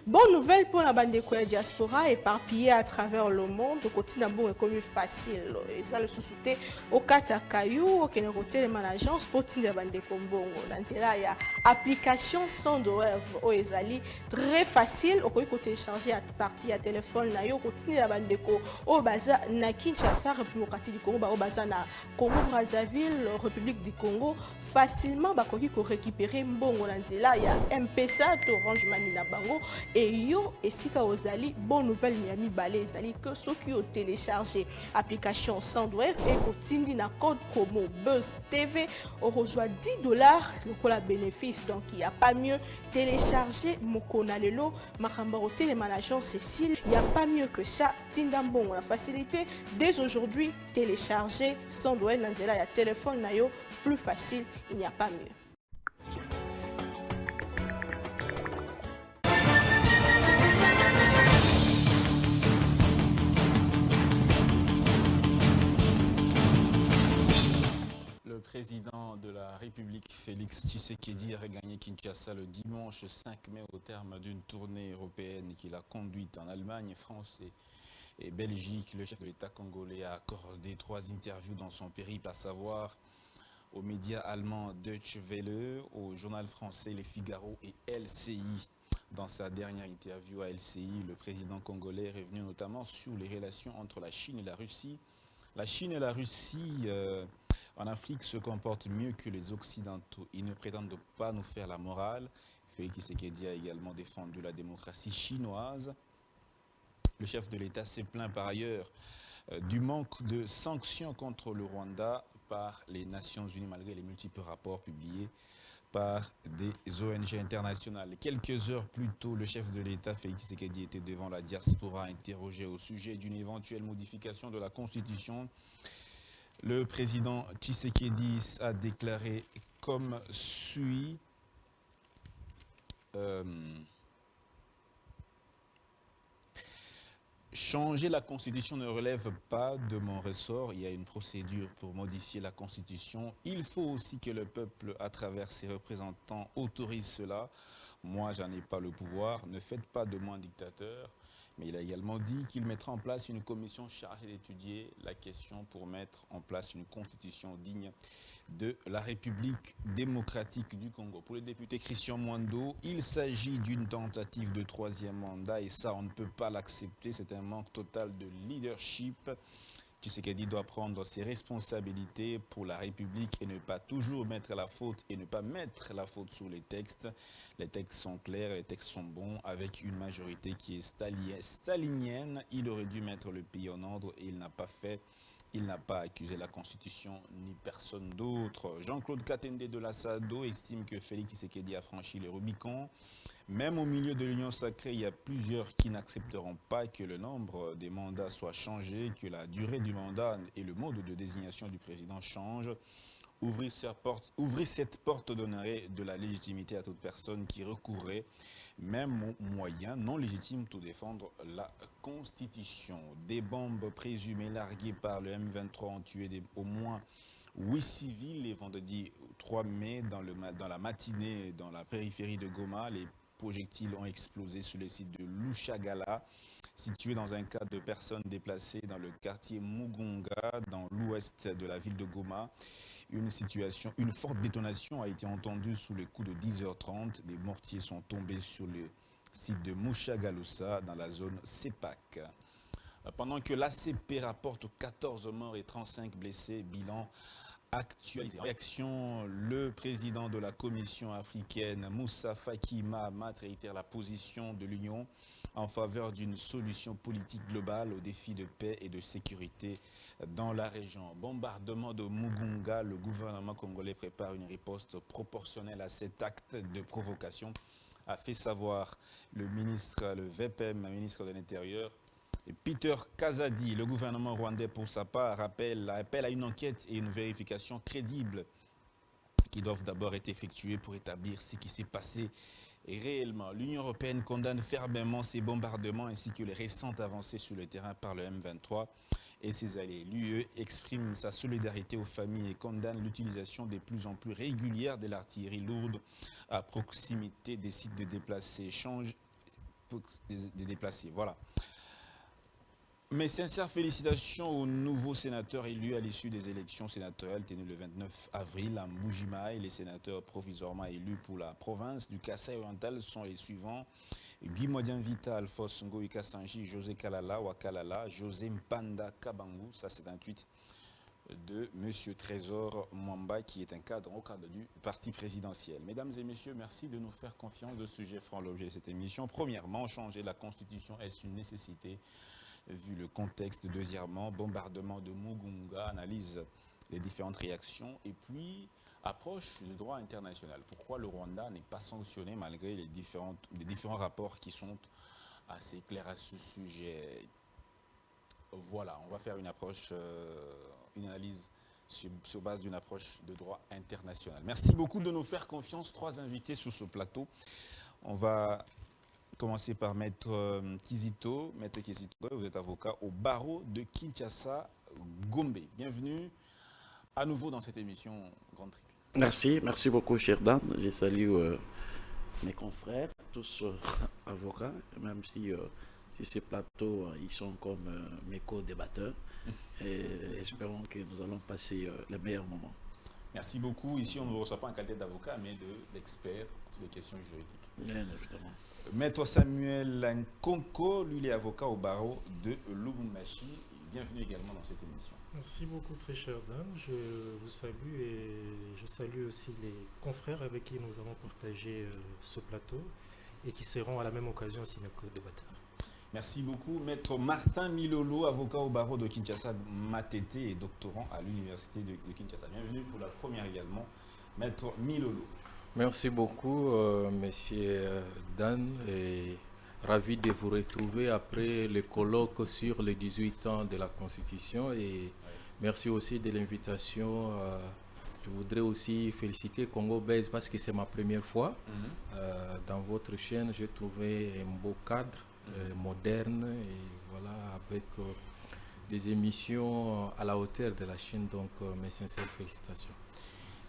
Bonne nouvelle pour la bande de diaspora éparpillée à travers le monde. Le quotidien est comme facile. Et ça, le sous-souté au Katakayu, au Kénéroté, l'agence pour la bande de Kombongo. Dans là, il y a application sans web au Ezali. Très facile. Au côté télécharger à partir à téléphone. Là, au quotidien la bande de Ko. Au Baza, na Kinshasa, République du Congo, au Baza, na Congo-Brazzaville, République du Congo. Facilement, bakoki ko récupérer mbongo na nzela ya M-Pesa to Orange Money na bango et yo esika ozali bonne nouvelle Miami Balé ezali que ceux qui ont téléchargé application Sandwave et kotindi na code promo Buzz TV on reçoit $10 le bénéfice donc il n'y a pas mieux télécharger Mokona Lelo Makambaro Télémanagement Cécile il n'y a pas mieux que ça Tindambon la facilité dès aujourd'hui télécharger Sandwave na nzela ya téléphone na yo plus facile, il n'y a pas mieux. Le président de la République, Félix Tshisekedi, a regagné Kinshasa le dimanche 5 mai au terme d'une tournée européenne qu'il a conduite en Allemagne, France et Belgique. Le chef de l'État congolais a accordé 3 interviews dans son périple, à savoir aux médias allemands Deutsche Welle, au journal français Les Figaro et LCI. Dans sa dernière interview à LCI, le président congolais est revenu notamment sur les relations entre la Chine et la Russie. La Chine et la Russie en Afrique se comportent mieux que les Occidentaux. Ils ne prétendent pas nous faire la morale. Félix Tshisekedi a également défendu la démocratie chinoise. Le chef de l'État s'est plaint par ailleurs du manque de sanctions contre le Rwanda par les Nations Unies malgré les multiples rapports publiés par des ONG internationales. Quelques heures plus tôt, le chef de l'État, Félix Tshisekedi, était devant la diaspora interrogé au sujet d'une éventuelle modification de la Constitution. Le président Tshisekedi a déclaré comme suit. Changer la Constitution ne relève pas de mon ressort. Il y a une procédure pour modifier la Constitution. Il faut aussi que le peuple, à travers ses représentants, autorise cela. Moi, j'en ai pas le pouvoir. Ne faites pas de moi un dictateur. Mais il a également dit qu'il mettra en place une commission chargée d'étudier la question pour mettre en place une constitution digne de la République démocratique du Congo. Pour le député Christian Mwando, il s'agit d'une tentative de 3e mandat et ça, on ne peut pas l'accepter. C'est un manque total de leadership. Tshisekedi doit prendre ses responsabilités pour la République et ne pas toujours mettre la faute et ne pas mettre la faute sur les textes. Les textes sont clairs, les textes sont bons. Avec une majorité qui est stalinienne, il aurait dû mettre le pays en ordre et il n'a pas fait. Il n'a pas accusé la Constitution ni personne d'autre. Jean-Claude Katende de la SADO estime que Félix Tshisekedi a franchi le Rubicon. Même au milieu de l'Union sacrée, il y a plusieurs qui n'accepteront pas que le nombre des mandats soit changé, que la durée du mandat et le mode de désignation du président changent. Ouvrir cette porte donnerait de la légitimité à toute personne qui recourrait, même aux moyens non légitimes, pour défendre la Constitution. Des bombes présumées larguées par le M23 ont tué au moins 8 civils les vendredi 3 mai dans la matinée dans la périphérie de Goma. Les projectiles ont explosé sur le site de Lushagala, situé dans un cas de personnes déplacées dans le quartier Mugunga, dans l'ouest de la ville de Goma. Une forte détonation a été entendue sous les coups de 10h30. Des mortiers sont tombés sur le site de Mushagalusa, dans la zone CEPAC. Pendant que l'ACP rapporte 14 morts et 35 blessés, bilan actualisé. En réaction, le président de la Commission africaine, Moussa Faki Mahamat, réitère la position de l'Union en faveur d'une solution politique globale aux défis de paix et de sécurité dans la région. Bombardement de Mugunga, le gouvernement congolais prépare une riposte proportionnelle à cet acte de provocation, a fait savoir le VPM, ministre de l'Intérieur. Et Peter Kazadi, le gouvernement rwandais pour sa part, appelle à une enquête et une vérification crédible qui doivent d'abord être effectuées pour établir ce qui s'est passé réellement. L'Union européenne condamne fermement ces bombardements ainsi que les récentes avancées sur le terrain par le M23 et ses alliés. L'UE exprime sa solidarité aux familles et condamne l'utilisation de plus en plus régulière de l'artillerie lourde à proximité des sites de déplacés. des déplacés. Voilà. Mes sincères félicitations aux nouveaux sénateurs élus à l'issue des élections sénatoriales tenues le 29 avril à Mbujimaï. Les sénateurs provisoirement élus pour la province du Kasaï oriental sont les suivants. Guy Modian Vita, Alphonse Ngoïka Sanji, José Kalala, Wakalala, José Mpanda Kabangu. Ça, c'est un tweet de M. Trésor Mwamba, qui est un cadre au cadre du parti présidentiel. Mesdames et messieurs, merci de nous faire confiance. Deux sujets feront l'objet de cette émission. Premièrement, changer la Constitution, est-ce une nécessité vu le contexte? Deuxièmement, bombardement de Mugunga, analyse les différentes réactions. Et puis, approche du droit international. Pourquoi le Rwanda n'est pas sanctionné malgré les différents rapports qui sont assez clairs à ce sujet? Voilà, on va faire une approche, une analyse sur base d'une approche de droit international. Merci beaucoup de nous faire confiance. 3 invités sur ce plateau. On va commencer par Maître Kizito. Maître Kizito, vous êtes avocat au barreau de Kinshasa, Gombe. Bienvenue à nouveau dans cette émission Grande Tribune. Merci beaucoup, cher Dan. Je salue mes confrères, tous avocats, même si ces plateaux, ils sont comme mes co-débatteurs. Et espérons que nous allons passer les meilleurs moments. Merci beaucoup. Ici, on ne vous reçoit pas en qualité d'avocat, mais d'expert sur les questions juridiques. Bien évidemment. Maître Samuel Nkonko, lui, il est avocat au barreau de Lubumbashi. Bienvenue également dans cette émission. Merci beaucoup, très cher Dan. Je vous salue et je salue aussi les confrères avec qui nous avons partagé ce plateau et qui seront à la même occasion aussi nos co-débatteurs. Merci beaucoup. Maître Martin Milolo, avocat au barreau de Kinshasa, Matete et doctorant à l'université de Kinshasa. Bienvenue pour la première également, Maître Milolo. Merci beaucoup, Monsieur Dan, et ravi de vous retrouver après le colloque sur les 18 ans de la Constitution. Et merci aussi de l'invitation. Je voudrais aussi féliciter Congo Base parce que c'est ma première fois. Dans votre chaîne, j'ai trouvé un beau cadre moderne et voilà, avec des émissions à la hauteur de la chaîne. Donc, mes sincères félicitations.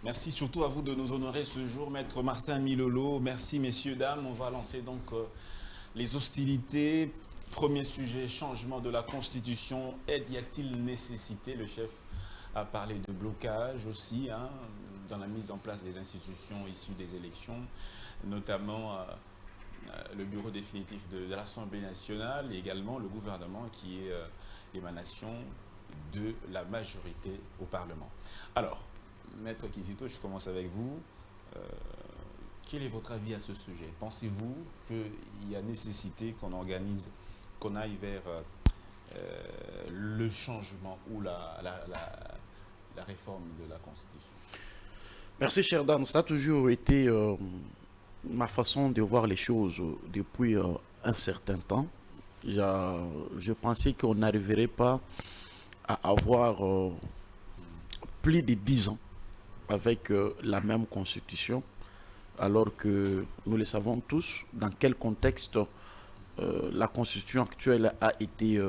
Merci surtout à vous de nous honorer ce jour, Maître Martin Milolo. Merci, messieurs, dames. On va lancer donc les hostilités. Premier sujet, changement de la Constitution. Y a-t-il nécessité? Le chef a parlé de blocage aussi, dans la mise en place des institutions issues des élections, notamment le bureau définitif de l'Assemblée nationale et également le gouvernement qui est l'émanation de la majorité au Parlement. Alors, Maître Kizito, je commence avec vous. Quel est votre avis à ce sujet? Pensez-vous qu'il y a nécessité qu'on aille vers le changement ou la réforme de la Constitution? Merci, cher Dan. Ça a toujours été ma façon de voir les choses depuis un certain temps. Je pensais qu'on n'arriverait pas à avoir plus de 10 ans avec la même constitution, alors que nous le savons tous dans quel contexte la constitution actuelle a été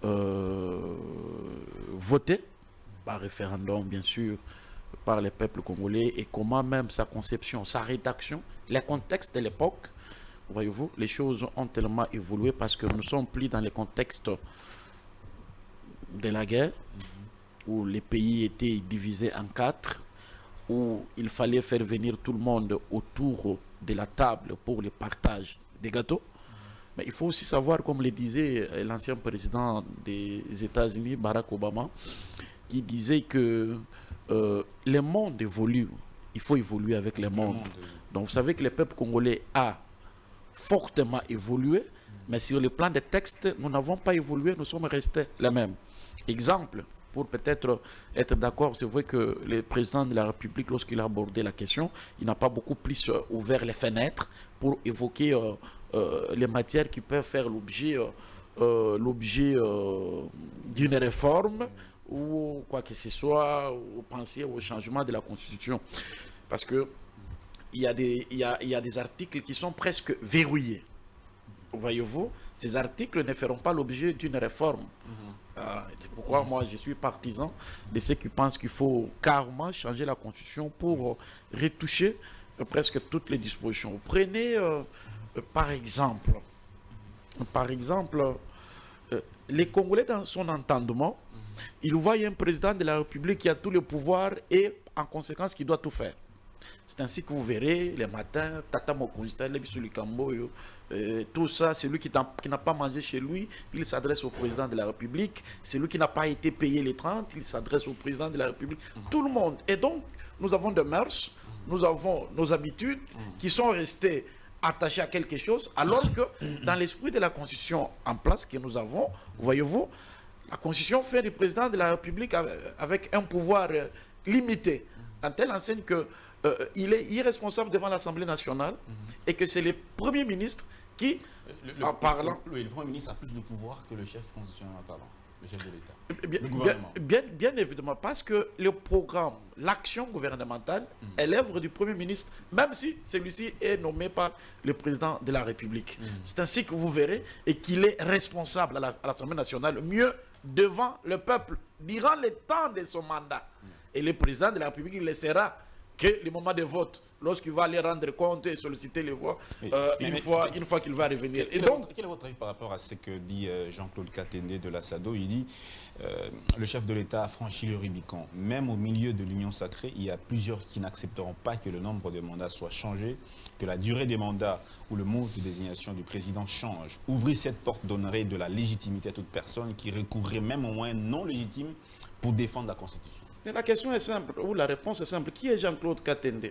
votée par référendum, bien sûr, par les peuples congolais, et comment même sa conception, sa rédaction, les contextes de l'époque, voyez-vous, les choses ont tellement évolué parce que nous ne sommes plus dans les contextes de la guerre, où les pays étaient divisés en 4, où il fallait faire venir tout le monde autour de la table pour le partage des gâteaux. Mais il faut aussi savoir, comme le disait l'ancien président des États-Unis, Barack Obama, qui disait que le monde évolue, il faut évoluer avec le monde. Donc vous savez que le peuple congolais a fortement évolué, mais sur le plan des textes, nous n'avons pas évolué, nous sommes restés les mêmes. Exemple, pour peut-être être d'accord, c'est vrai que le président de la République, lorsqu'il a abordé la question, il n'a pas beaucoup plus ouvert les fenêtres pour évoquer les matières qui peuvent faire l'objet d'une réforme ou quoi que ce soit, ou penser au changement de la Constitution. Parce que il y a des articles qui sont presque verrouillés. Voyez-vous, ces articles ne feront pas l'objet d'une réforme. C'est pourquoi moi je suis partisan de ceux qui pensent qu'il faut carrément changer la Constitution pour retoucher presque toutes les dispositions. Prenez par exemple Par exemple, les Congolais, dans son entendement, ils voient un président de la République qui a tout le pouvoir et, en conséquence, qui doit tout faire. C'est ainsi que vous verrez, les matins, Tata Mokonsta, tout ça, c'est lui qui n'a pas mangé chez lui, il s'adresse au président de la République. C'est lui qui n'a pas été payé les 30, il s'adresse au président de la République. Tout le monde. Et donc, nous avons des mœurs, nous avons nos habitudes qui sont restées attachées à quelque chose, alors que dans l'esprit de la Constitution en place que nous avons, voyez-vous, la Constitution fait du président de la République avec un pouvoir limité, en telle enseigne que il est irresponsable devant l'Assemblée nationale et que c'est le Premier ministre qui, en parlant... Le Premier ministre a plus de pouvoir que le chef constitutionnel parlant, le chef de l'État, le gouvernement. Bien évidemment, parce que le programme, l'action gouvernementale est l'œuvre du Premier ministre, même si celui-ci est nommé par le président de la République. C'est ainsi que vous verrez et qu'il est responsable à l'Assemblée nationale, mieux devant le peuple, durant le temps de son mandat. Et le président de la République, il laissera que le moment de vote, lorsqu'il va aller rendre compte et solliciter les voix, une fois qu'il va revenir. Quel est votre avis par rapport à ce que dit Jean-Claude Katende de l'Assado? Il dit le chef de l'État a franchi le Rubicon. Même au milieu de l'union sacrée, il y a plusieurs qui n'accepteront pas que le nombre de mandats soit changé, que la durée des mandats ou le mode de désignation du président change. Ouvrir cette porte donnerait de la légitimité à toute personne qui recourrait même aux moyens non légitimes pour défendre la Constitution. Mais la question est simple, ou la réponse est simple. Qui est Jean-Claude Katende?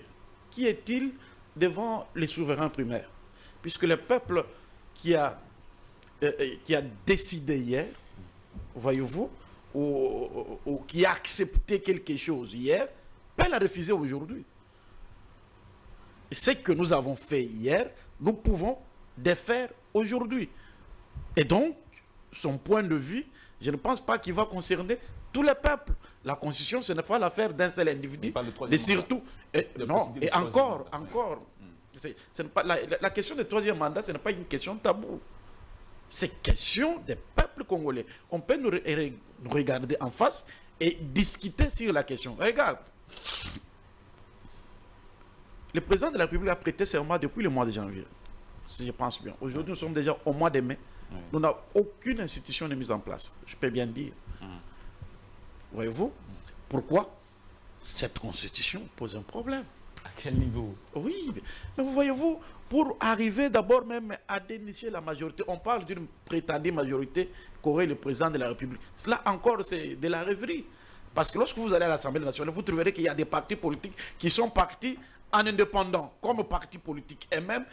Qui est-il devant les souverains primaires? Puisque le peuple qui a décidé hier, voyez-vous, ou qui a accepté quelque chose hier, peut la refuser aujourd'hui. Et ce que nous avons fait hier, nous pouvons défaire aujourd'hui. Et donc, son point de vue, je ne pense pas qu'il va concerner tous les peuples. La Constitution, ce n'est pas l'affaire d'un seul individu, mais surtout... La question du troisième mandat, ce n'est pas une question taboue. C'est question des peuples congolais. On peut nous regarder en face et discuter sur la question. Regarde, le président de la République a prêté serment depuis le mois de janvier, si je pense bien. Aujourd'hui, nous sommes déjà au mois de mai. Oui. Nous n'avons aucune institution de mise en place, je peux bien dire. Voyez-vous, pourquoi cette constitution pose un problème? À quel niveau? Oui, mais vous voyez-vous, pour arriver d'abord même à dénicher la majorité, on parle d'une prétendue majorité qu'aurait le président de la République. Cela encore, c'est de la rêverie. Parce que lorsque vous allez à l'Assemblée nationale, vous trouverez qu'il y a des partis politiques qui sont partis en indépendant, comme partis politiques. Et même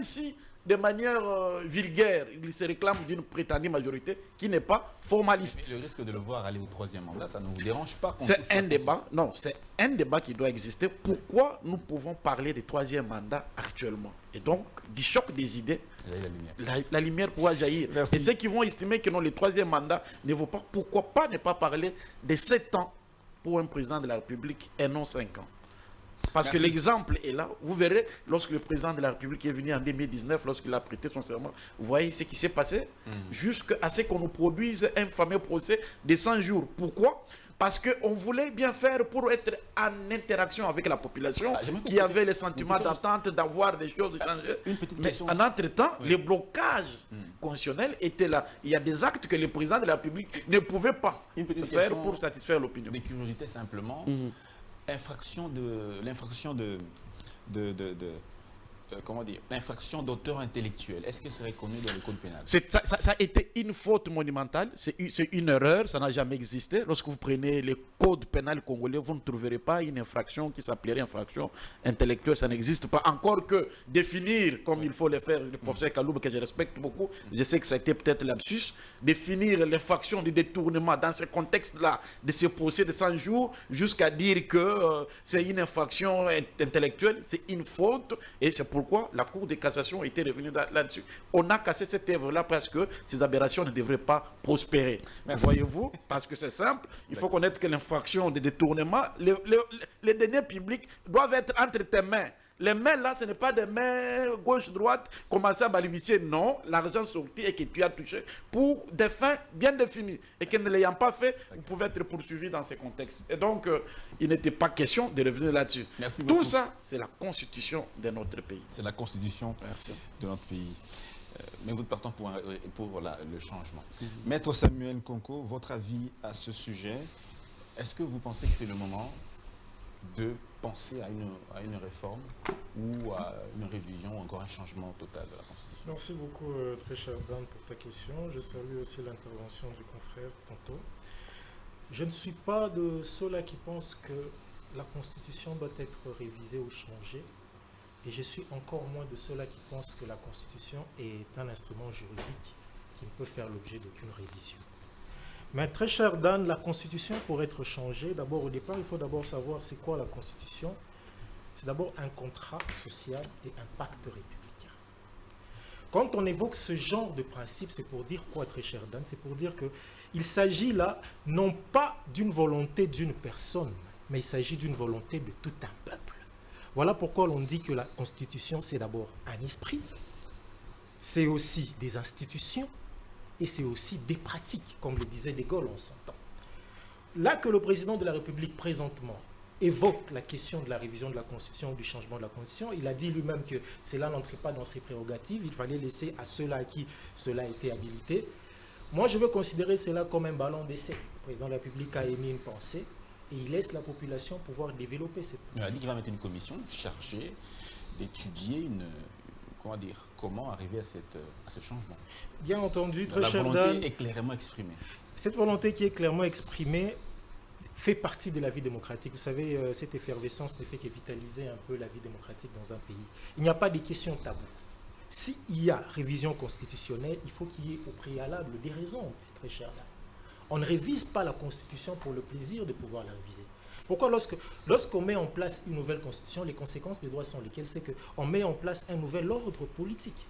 si de manière vulgaire, il se réclame d'une prétendue majorité qui n'est pas formaliste. Mais le risque de le voir aller au troisième mandat, ça ne vous dérange pas? C'est un débat, non, c'est un débat qui doit exister. Pourquoi nous pouvons parler de troisième mandat actuellement? Et donc, du choc des idées, la lumière pourra jaillir. Merci. Et ceux qui vont estimer que non, le troisième mandat ne vaut pas, pourquoi pas ne pas parler de 7 ans pour un président de la République et non 5 ans? Parce que l'exemple est là. Vous verrez, lorsque le président de la République est venu en 2019, lorsqu'il a prêté son serment, vous voyez ce qui s'est passé, jusqu'à ce qu'on nous produise un fameux procès de 100 jours. Pourquoi? Parce qu'on voulait bien faire pour être en interaction avec la population qui avait le sentiment d'attente, d'avoir des choses changées. Mais en entre-temps, le blocage constitutionnel était là. Il y a des actes que le président de la République ne pouvait pas faire pour satisfaire l'opinion. Des curiosités simplement. L'infraction comment dire, l'infraction d'auteur intellectuel, est-ce que c'est reconnu dans le code pénal? Ça a été une faute monumentale, c'est une erreur, ça n'a jamais existé. Lorsque vous prenez le code pénal congolais, vous ne trouverez pas une infraction qui s'appellerait infraction intellectuelle, ça n'existe pas. Encore que définir, comme il faut le faire, le professeur Kaloub, que je respecte beaucoup, je sais que ça a été peut-être lapsus, définir l'infraction de détournement dans ce contexte-là, de ce procès de 100 jours, jusqu'à dire que c'est une infraction intellectuelle, c'est une faute, et c'est pourquoi la Cour de cassation était revenue là-dessus. On a cassé cette œuvre-là parce que ces aberrations ne devraient pas prospérer. Voyez-vous, parce que c'est simple, il faut connaître que l'infraction de détournement, les deniers publics doivent être entre tes mains. Les mains là, ce n'est pas des mains gauche-droite, commencer à balbutier. Non, l'argent sorti et que tu as touché pour des fins bien définies. Et que ne l'ayant pas fait, vous pouvez être poursuivi dans ces contextes. Et donc, il n'était pas question de revenir là-dessus. Tout ça, c'est la constitution de notre pays. C'est la constitution de notre pays. mais vous êtes partant pour le changement. Maître Samuel Konko, votre avis à ce sujet, est-ce que vous pensez que c'est le moment de penser à une réforme ou à une révision ou encore un changement total de la Constitution? Merci beaucoup, très cher Dan, pour ta question. Je salue aussi l'intervention du confrère tantôt. Je ne suis pas de ceux-là qui pensent que la Constitution doit être révisée ou changée. Et je suis encore moins de ceux-là qui pensent que la Constitution est un instrument juridique qui ne peut faire l'objet d'aucune révision. Mais très cher Dan, la Constitution, pour être changée, d'abord au départ, il faut d'abord savoir c'est quoi la Constitution. C'est d'abord un contrat social et un pacte républicain. Quand on évoque ce genre de principe, c'est pour dire quoi, très cher Dan? C'est pour dire qu'il s'agit là, non pas d'une volonté d'une personne, mais il s'agit d'une volonté de tout un peuple. Voilà pourquoi l'on dit que la Constitution, c'est d'abord un esprit, c'est aussi des institutions, et c'est aussi des pratiques, comme le disait De Gaulle, on s'entend. Là que le président de la République, présentement, évoque la question de la révision de la Constitution, du changement de la Constitution, il a dit lui-même que cela n'entrait pas dans ses prérogatives, il fallait laisser à ceux-là à qui cela a été habilité. Moi, je veux considérer cela comme un ballon d'essai. Le président de la République a émis une pensée, et il laisse la population pouvoir développer cette pensée. Il a dit qu'il va mettre une commission chargée d'étudier comment arriver à ce changement. Bien entendu, très cher Dan. La volonté est clairement exprimée. Cette volonté qui est clairement exprimée fait partie de la vie démocratique. Vous savez, cette effervescence ne fait que vitaliser un peu la vie démocratique dans un pays. Il n'y a pas de questions taboues. S'il y a révision constitutionnelle, il faut qu'il y ait au préalable des raisons, très cher Dan. On ne révise pas la Constitution pour le plaisir de pouvoir la réviser. Pourquoi lorsqu'on met en place une nouvelle Constitution, les conséquences des droits sont lesquelles? C'est qu'on met en place un nouvel ordre politique.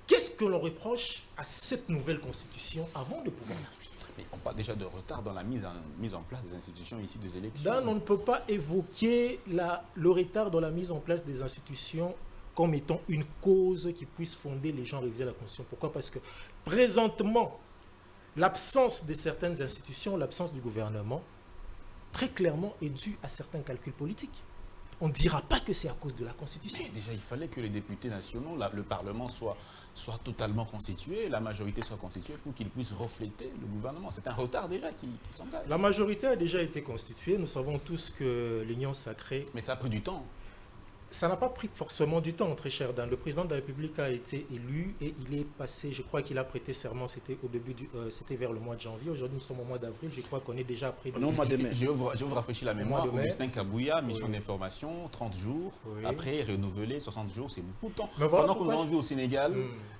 Qu'est-ce que l'on reproche à cette nouvelle Constitution avant de pouvoir la réviser? Mais on parle déjà de retard dans la mise en place des institutions ici, des élections. Dan, on ne peut pas évoquer le retard dans la mise en place des institutions comme étant une cause qui puisse fonder les gens à réviser la Constitution. Pourquoi? Parce que présentement, l'absence de certaines institutions, l'absence du gouvernement, très clairement est due à certains calculs politiques. On ne dira pas que c'est à cause de la Constitution. Mais déjà, il fallait que les députés nationaux, le Parlement soit totalement constitué, la majorité soit constituée pour qu'ils puissent refléter le gouvernement. C'est un retard déjà qui s'engage. La majorité a déjà été constituée. Nous savons tous que l'Union sacrée... Mais ça a pris du temps. Ça n'a pas pris forcément du temps, très cher Dan. Le président de la République a été élu et il est passé, je crois qu'il a prêté serment, c'était c'était vers le mois de janvier. Aujourd'hui, nous sommes au mois d'avril, je crois qu'on est déjà après... Je vous rafraîchis la mémoire. Augustin Kabouya, mission d'information, 30 jours. Oui. Après, renouvelé, 60 jours, c'est beaucoup de temps. Voilà. Pendant que nous avons vu au Sénégal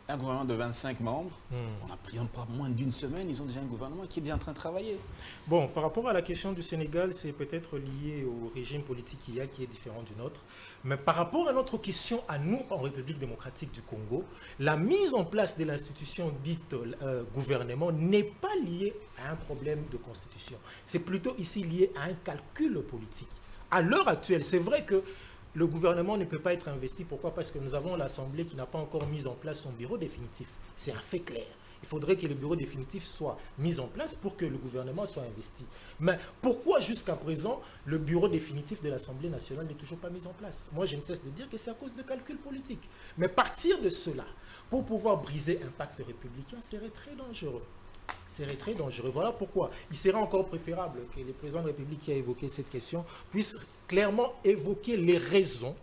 un gouvernement de 25 membres, on a pris pas moins d'une semaine, ils ont déjà un gouvernement qui est déjà en train de travailler. Bon, par rapport à la question du Sénégal, c'est peut-être lié au régime politique qu'il y a qui est différent du nôtre. Mais par rapport à notre question à nous, en République démocratique du Congo, la mise en place de l'institution dite gouvernement n'est pas liée à un problème de constitution. C'est plutôt ici lié à un calcul politique. À l'heure actuelle, c'est vrai que le gouvernement ne peut pas être investi. Pourquoi? Parce que nous avons l'Assemblée qui n'a pas encore mis en place son bureau définitif. C'est un fait clair. Il faudrait que le bureau définitif soit mis en place pour que le gouvernement soit investi. Mais pourquoi jusqu'à présent, le bureau définitif de l'Assemblée nationale n'est toujours pas mis en place? Moi, je ne cesse de dire que c'est à cause de calculs politiques. Mais partir de cela, pour pouvoir briser un pacte républicain, serait très dangereux. Serait très dangereux. Voilà pourquoi il serait encore préférable que le président de la République qui a évoqué cette question puisse clairement évoquer les raisons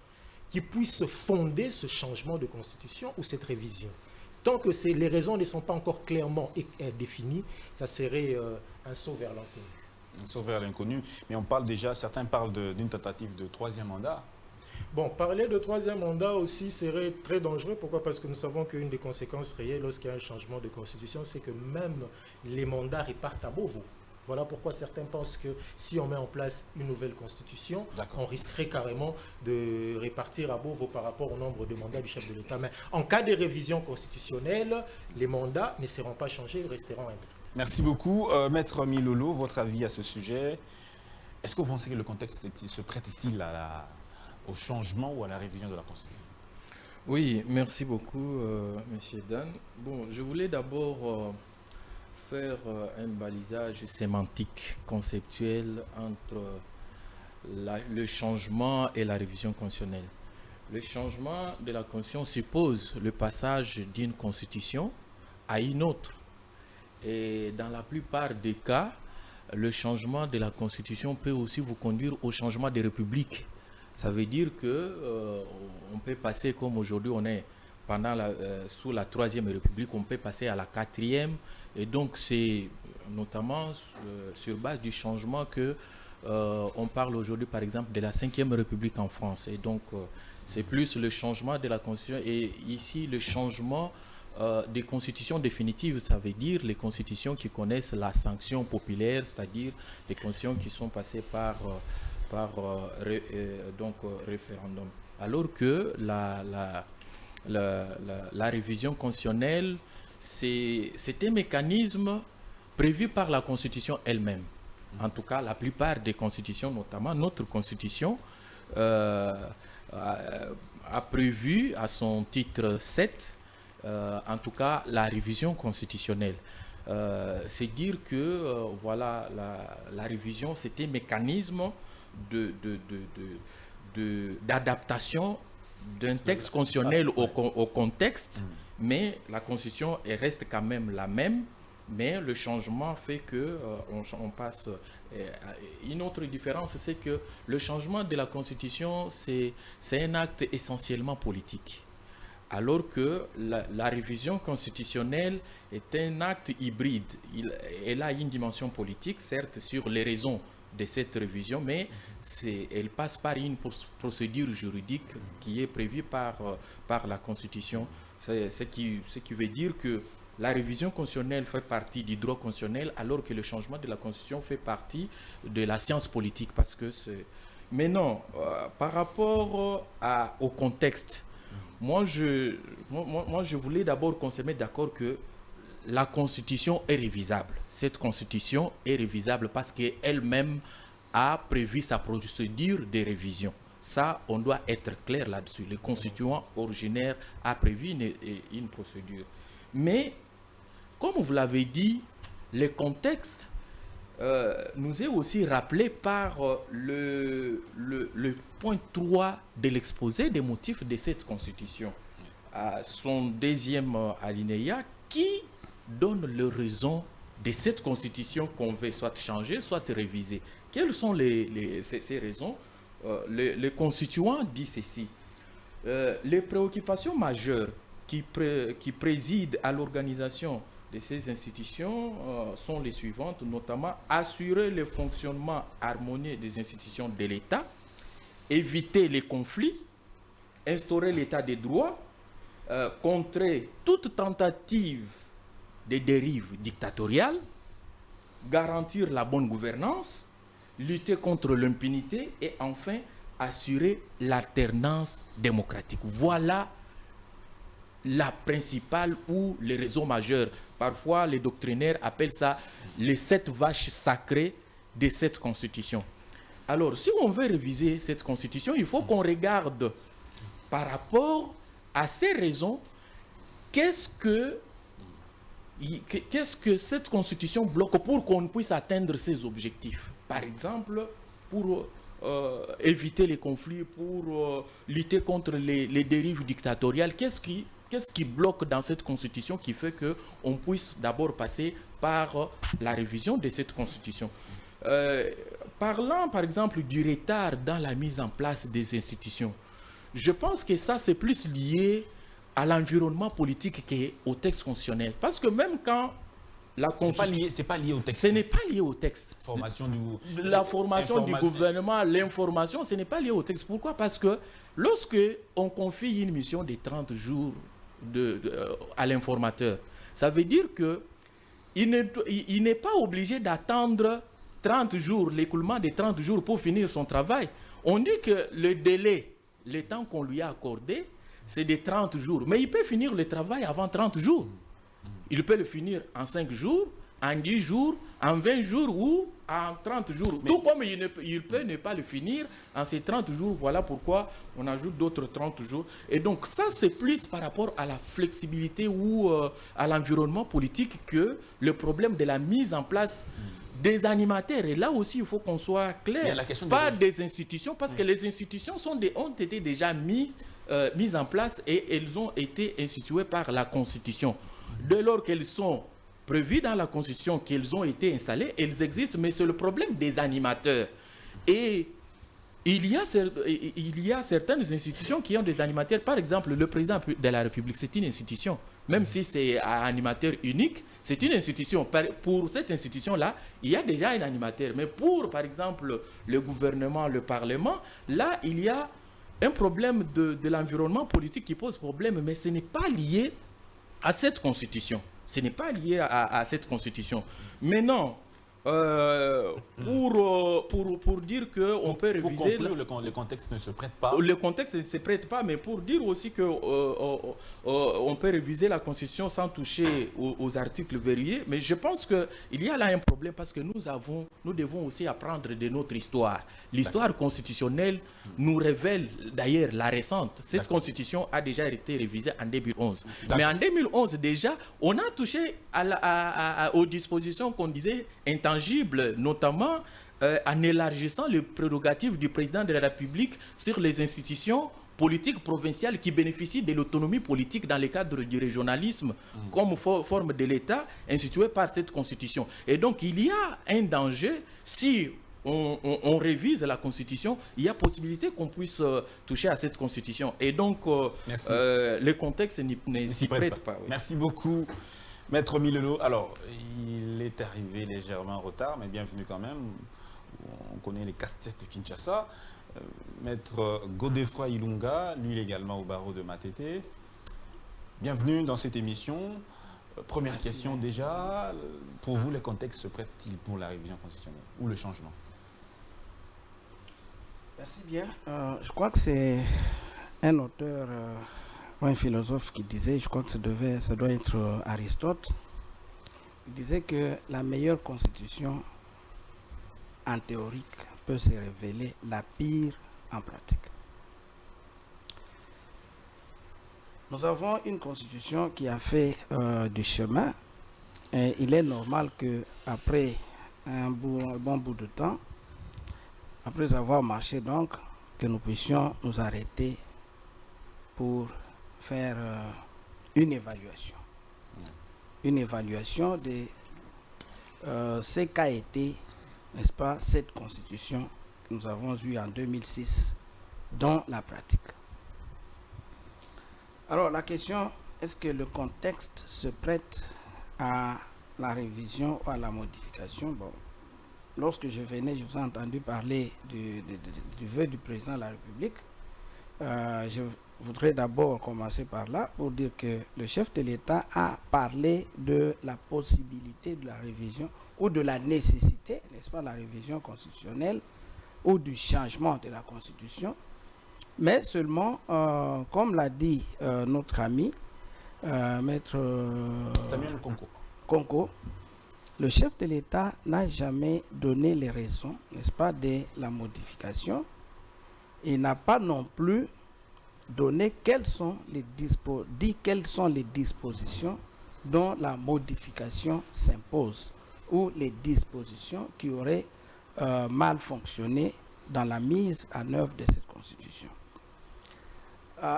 qui puissent fonder ce changement de constitution ou cette révision. Tant que les raisons ne sont pas encore clairement définies, ça serait un saut vers l'inconnu. Un saut vers l'inconnu, mais on parle déjà, certains parlent d'une tentative de troisième mandat. Bon, parler de troisième mandat aussi serait très dangereux. Pourquoi? Parce que nous savons qu'une des conséquences réelles lorsqu'il y a un changement de constitution, c'est que même les mandats repartent à Beauvau. Voilà pourquoi certains pensent que si on met en place une nouvelle constitution, on risquerait carrément de répartir à Beauvau par rapport au nombre de mandats du chef de l'État. Mais en cas de révision constitutionnelle, les mandats ne seront pas changés, ils resteront intacts. Merci beaucoup. Maître Milolo, votre avis à ce sujet? Est-ce que vous pensez que le contexte se prête-t-il au changement ou à la révision de la Constitution? Oui, merci beaucoup, Monsieur Dan. Bon, je voulais d'abord... faire un balisage sémantique, conceptuel entre le changement et la révision constitutionnelle. Le changement de la Constitution suppose le passage d'une Constitution à une autre. Et dans la plupart des cas, le changement de la Constitution peut aussi vous conduire au changement des républiques. Ça veut dire que on peut passer, comme aujourd'hui on est sous la 3e République, on peut passer à la 4e. Et donc c'est notamment sur base du changement que on parle aujourd'hui par exemple de la 5e République en France. Et donc c'est plus le changement de la Constitution. Et ici le changement des constitutions définitives, ça veut dire les constitutions qui connaissent la sanction populaire, c'est-à-dire les constitutions qui sont passées par référendum. Alors que la révision constitutionnelle, c'est un mécanisme prévu par la Constitution elle-même. En tout cas, la plupart des constitutions, notamment notre Constitution, a prévu à son titre 7, en tout cas, la révision constitutionnelle. C'est dire que voilà, la révision, c'est un mécanisme d'adaptation d'un texte constitutionnel au contexte, mais la Constitution elle reste quand même la même, mais le changement fait que on passe. Une autre différence, c'est que le changement de la Constitution, c'est un acte essentiellement politique. Alors que la révision constitutionnelle est un acte hybride. Elle a une dimension politique, certes, sur les raisons de cette révision, mais elle passe par une procédure juridique qui est prévue par la Constitution. Ce qui veut dire que la révision constitutionnelle fait partie du droit constitutionnel, alors que le changement de la Constitution fait partie de la science politique. Parce que mais non, par rapport au contexte, moi je voulais d'abord qu'on se mette d'accord que la Constitution est révisable. Cette Constitution est révisable parce qu'elle-même a prévu sa procédure de révision. Ça, on doit être clair là-dessus. Le constituant originaire a prévu une procédure. Mais, comme vous l'avez dit, le contexte nous est aussi rappelé par le point 3 de l'exposé des motifs de cette Constitution. Son deuxième alinéa qui donne les raisons de cette Constitution qu'on veut soit changer, soit réviser. Quelles sont ces raisons? Le constituant dit ceci. Les préoccupations majeures qui président à l'organisation de ces institutions sont les suivantes, notamment assurer le fonctionnement harmonieux des institutions de l'État, éviter les conflits, instaurer l'État des droits, contrer toute tentative de dérive dictatoriale, garantir la bonne gouvernance, lutter contre l'impunité et enfin assurer l'alternance démocratique. Voilà la principale ou les raisons majeures. Parfois, les doctrinaires appellent ça les 7 vaches sacrées de cette Constitution. Alors, si on veut réviser cette Constitution, il faut qu'on regarde par rapport à ces raisons, qu'est-ce que cette Constitution bloque pour qu'on puisse atteindre ses objectifs. Par exemple, pour éviter les conflits, pour lutter contre les dérives dictatoriales, qu'est-ce qui bloque dans cette Constitution qui fait qu'on puisse d'abord passer par la révision de cette Constitution? Parlant par exemple du retard dans la mise en place des institutions, je pense que ça c'est plus lié à l'environnement politique qu'au texte constitutionnel. Parce que même quand la Constitution... C'est pas lié au texte. Ce n'est pas lié au texte. La formation du gouvernement, l'information, ce n'est pas lié au texte. Pourquoi? Parce que lorsque on confie une mission de 30 jours à l'informateur, ça veut dire qu'il n'est pas obligé d'attendre 30 jours, l'écoulement de 30 jours pour finir son travail. On dit que le délai, le temps qu'on lui a accordé, c'est de 30 jours. Mais il peut finir le travail avant 30 jours. Il peut le finir en 5 jours, en 10 jours, en 20 jours ou en 30 jours. Tout comme il peut ne pas le finir en ces 30 jours. Voilà pourquoi on ajoute d'autres 30 jours. Et donc ça, c'est plus par rapport à la flexibilité ou à l'environnement politique que le problème de la mise en place des animateurs. Et là aussi, il faut qu'on soit clair. Pas des institutions, parce que les institutions ont été déjà mises en place et elles ont été instituées par la Constitution. Dès lors qu'elles sont prévues dans la Constitution, qu'elles ont été installées, elles existent, mais c'est le problème des animateurs. Et il y a certaines institutions qui ont des animateurs. Par exemple, le président de la République, c'est une institution. Même si c'est un animateur unique, c'est une institution. Pour cette institution-là, il y a déjà un animateur. Mais pour, par exemple, le gouvernement, le Parlement, là, il y a un problème de l'environnement politique qui pose problème, mais ce n'est pas lié à cette constitution. Ce n'est pas lié à cette constitution. Maintenant, pour dire qu'on peut réviser... Pour conclure, le contexte ne se prête pas. Le contexte ne se prête pas, mais pour dire aussi qu'on peut réviser la Constitution sans toucher aux articles verrouillés. Mais je pense qu'il y a là un problème parce que nous devons aussi apprendre de notre histoire. L'histoire constitutionnelle nous révèle d'ailleurs la récente. Cette Constitution a déjà été révisée en 2011. Mais en 2011 déjà, on a touché aux dispositions qu'on disait intangibles, notamment en élargissant les prérogatives du président de la République sur les institutions politiques provinciales qui bénéficient de l'autonomie politique dans le cadre du régionalisme comme forme de l'État instituée par cette Constitution. Et donc il y a un danger si on révise la Constitution, il y a possibilité qu'on puisse toucher à cette Constitution. Et donc le contexte ne s'y prête pas. Oui. Merci beaucoup. Maître Milolo, alors, il est arrivé légèrement en retard, mais bienvenue quand même. On connaît les casse-têtes de Kinshasa. Maître Godefroy Ilunga, lui également au barreau de Matete. Bienvenue dans cette émission. Première question déjà, pour vous, le contexte se prête-t-il pour la révision constitutionnelle ou le changement? Merci bien. Je crois que c'est un auteur... un philosophe qui disait, je crois que ça doit être Aristote, il disait que la meilleure constitution en théorique peut se révéler la pire en pratique. Nous avons une constitution qui a fait du chemin et il est normal qu'après un bon bout de temps, après avoir marché donc, que nous puissions nous arrêter pour faire une évaluation. Une évaluation de ce qu'a été, n'est-ce pas, cette constitution que nous avons eue en 2006 dans la pratique. Alors la question, est-ce que le contexte se prête à la révision ou à la modification? Bon, lorsque je venais, je vous ai entendu parler du vœu du président de la République. Je voudrais d'abord commencer par là pour dire que le chef de l'État a parlé de la possibilité de la révision ou de la nécessité, n'est-ce pas, de la révision constitutionnelle ou du changement de la Constitution, mais seulement, comme l'a dit notre ami, Maître Samuel Konko, le chef de l'État n'a jamais donné les raisons, n'est-ce pas, de la modification. Il n'a pas non plus donné quelles sont les dispositions dont la modification s'impose ou les dispositions qui auraient mal fonctionné dans la mise en œuvre de cette constitution.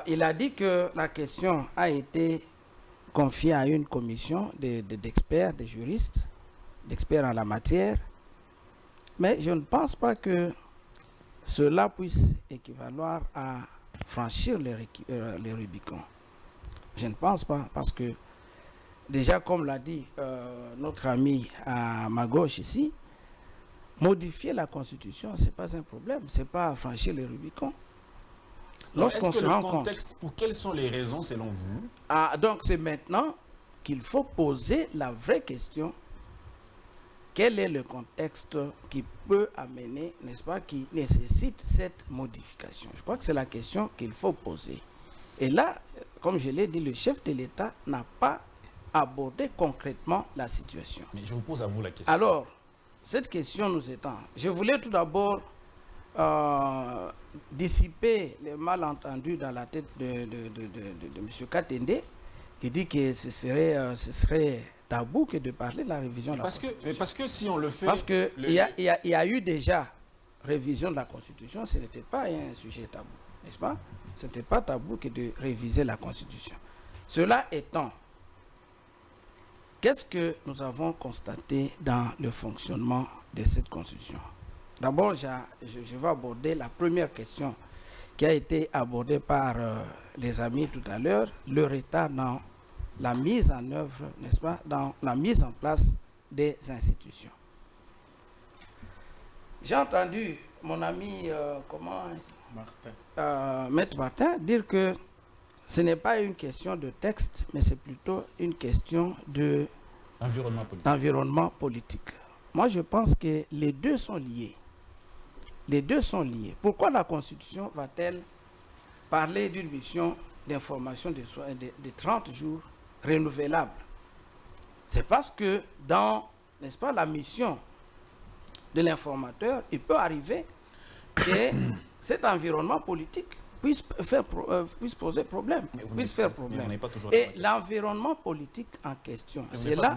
Il a dit que la question a été confiée à une commission d'experts, de juristes, d'experts en la matière, mais je ne pense pas que cela puisse équivaloir à franchir les Rubicons. Je ne pense pas, parce que déjà, comme l'a dit notre ami à ma gauche ici, modifier la Constitution, ce n'est pas un problème, ce n'est pas franchir les Rubicons. Est-ce que le contexte, pour quelles sont les raisons selon vous? Donc c'est maintenant qu'il faut poser la vraie question. Quel est le contexte qui peut amener, n'est-ce pas, qui nécessite cette modification? Je crois que c'est la question qu'il faut poser. Et là, comme je l'ai dit, le chef de l'État n'a pas abordé concrètement la situation. Mais je vous pose à vous la question. Alors, cette question nous étend. Je voulais tout d'abord dissiper les malentendus dans la tête de M. Katende, qui dit que ce serait tabou que de parler de la révision de la Constitution. Mais parce que si on le fait... Parce qu'il y a eu déjà révision de la Constitution, ce n'était pas un sujet tabou, n'est-ce pas? Ce n'était pas tabou que de réviser la Constitution. Cela étant, qu'est-ce que nous avons constaté dans le fonctionnement de cette Constitution? D'abord, je vais aborder la première question qui a été abordée par les amis tout à l'heure, le retard dans la mise en œuvre, n'est-ce pas, dans la mise en place des institutions. J'ai entendu mon ami, Maître Martin, dire que ce n'est pas une question de texte, mais c'est plutôt une question d'environnement politique. Moi, je pense que les deux sont liés. Les deux sont liés. Pourquoi la Constitution va-t-elle parler d'une mission d'information de 30 jours renouvelable? C'est parce que dans, n'est-ce pas, la mission de l'informateur, il peut arriver que cet environnement politique puisse poser problème, puisse faire problème. Et l'environnement politique en question, c'est là...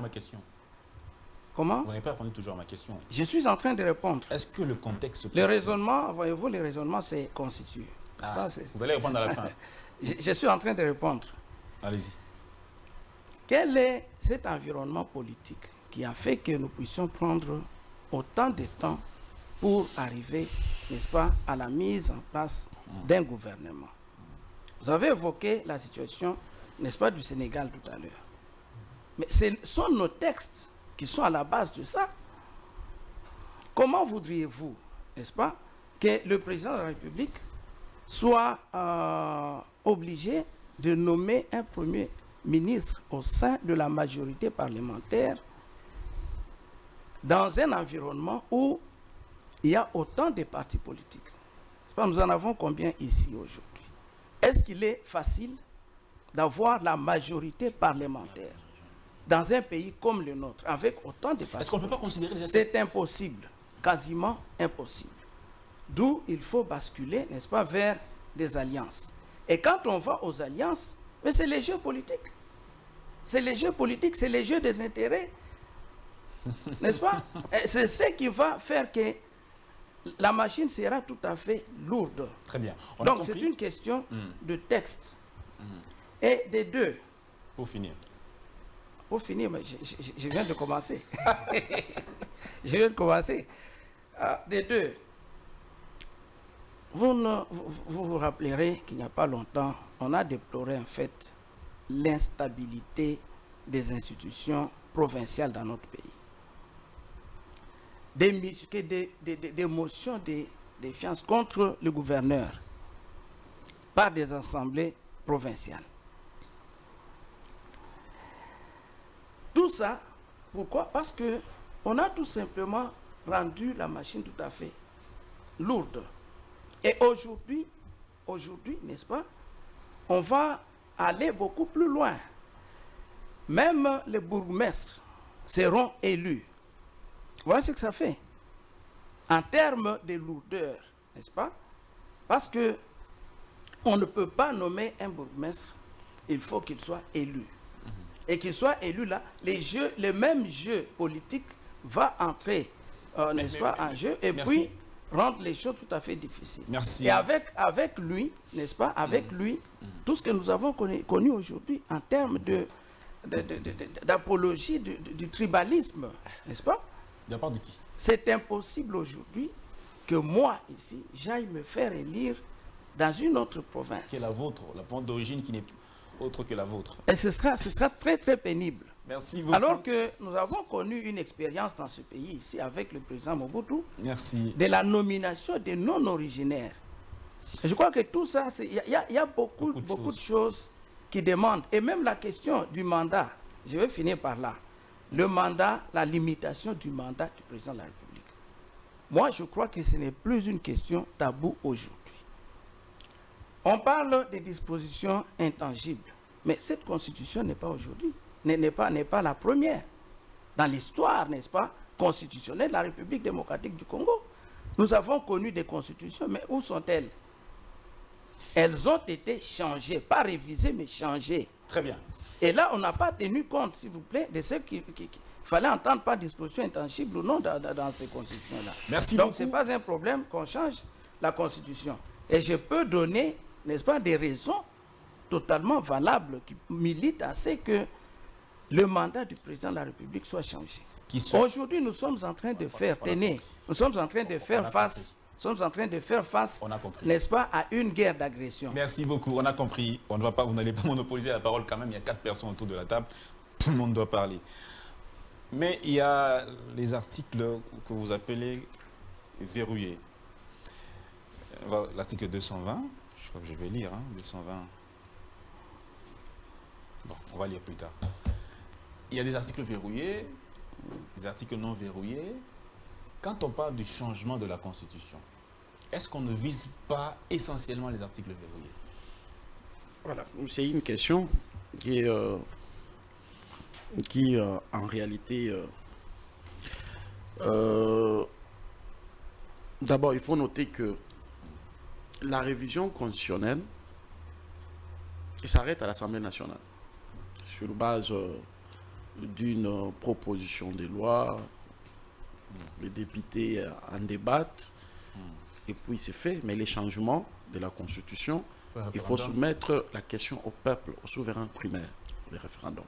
Comment? Vous n'avez pas répondu toujours à ma question. Je suis en train de répondre. Est-ce que le contexte... Le raisonnement, voyez-vous, le raisonnement, c'est constitué. Vous allez répondre à la fin. Je suis en train de répondre. Allez-y. Quel est cet environnement politique qui a fait que nous puissions prendre autant de temps pour arriver, n'est-ce pas, à la mise en place d'un gouvernement? Vous avez évoqué la situation, n'est-ce pas, du Sénégal tout à l'heure. Mais ce sont nos textes qui sont à la base de ça. Comment voudriez-vous, n'est-ce pas, que le président de la République soit obligé de nommer un premier ministre au sein de la majorité parlementaire dans un environnement où il y a autant de partis politiques? Nous en avons combien ici aujourd'hui? Est-ce qu'il est facile d'avoir la majorité parlementaire dans un pays comme le nôtre, avec autant de partis? Est-ce qu'on ne peut pas considérer déjà... C'est impossible, quasiment impossible. D'où il faut basculer, n'est-ce pas, vers des alliances. Et quand on va aux alliances, mais c'est les jeux politiques. C'est les jeux politiques, c'est les jeux des intérêts. N'est-ce pas? C'est ce qui va faire que la machine sera tout à fait lourde. Très bien. Donc c'est une question de texte. Et des deux. Pour finir. Pour finir, mais je viens de commencer. Je viens de commencer. Des deux. Vous rappellerez qu'il n'y a pas longtemps, on a déploré en fait l'instabilité des institutions provinciales dans notre pays. Des motions de défiance contre le gouverneur par des assemblées provinciales. Tout ça, pourquoi? Parce qu'on a tout simplement rendu la machine tout à fait lourde. Et aujourd'hui, n'est-ce pas, on va aller beaucoup plus loin. Même les bourgmestres seront élus. Voilà ce que ça fait. En termes de lourdeur, n'est-ce pas? Parce que on ne peut pas nommer un bourgmestre, il faut qu'il soit élu. Et qu'il soit élu là, le même jeu politique va entrer, n'est-ce pas, en jeu, et puis rendre les choses tout à fait difficiles. Merci. Et avec lui, n'est-ce pas, avec lui, tout ce que nous avons connu aujourd'hui en termes d'apologie du tribalisme, n'est-ce pas? De la part de qui? C'est impossible aujourd'hui que moi, ici, j'aille me faire élire dans une autre province. Qui est la vôtre, la province d'origine qui n'est autre que la vôtre. Et ce sera très très pénible. Merci beaucoup. Alors que nous avons connu une expérience dans ce pays ici avec le président Mobutu. Merci. De la nomination des non-originaires. Je crois que tout ça, il y a beaucoup de choses qui demandent. Et même la question du mandat, je vais finir par là. Le mandat, la limitation du mandat du président de la République. Moi, je crois que ce n'est plus une question taboue aujourd'hui. On parle des dispositions intangibles, mais cette constitution n'est pas aujourd'hui, n'est pas la première dans l'histoire, n'est-ce pas, constitutionnelle de la République démocratique du Congo. Nous avons connu des constitutions, mais où sont-elles? Elles ont été changées, pas révisées, mais changées. Très bien. Et là, on n'a pas tenu compte, s'il vous plaît, de ce qu'il fallait entendre par disposition intangible ou non dans ces constitutions-là. Merci Donc, beaucoup. ce n'est pas un problème qu'on change la Constitution. Et je peux donner, n'est-ce pas, des raisons totalement valables qui militent à ce que le mandat du président de la République soit changé. Aujourd'hui, nous sommes en train de faire, nous sommes en train de faire face, On a compris. n'est-ce pas, à une guerre d'agression. Merci beaucoup, on a compris. On ne va pas, vous n'allez pas monopoliser la parole quand même. Il y a 4 personnes autour de la table. Tout le monde doit parler. Mais il y a les articles que vous appelez verrouillés. L'article 220, je crois que je vais lire, 220. Bon, on va lire plus tard. Il y a des articles verrouillés, des articles non verrouillés. Quand on parle du changement de la Constitution, est-ce qu'on ne vise pas essentiellement les articles verrouillés? Voilà, c'est une question qui en réalité... D'abord, il faut noter que la révision constitutionnelle s'arrête à l'Assemblée nationale sur base d'une proposition de loi. Les députés en débattent et puis c'est fait. Mais les changements de la Constitution, il faut soumettre la question au peuple, au souverain primaire, le référendum.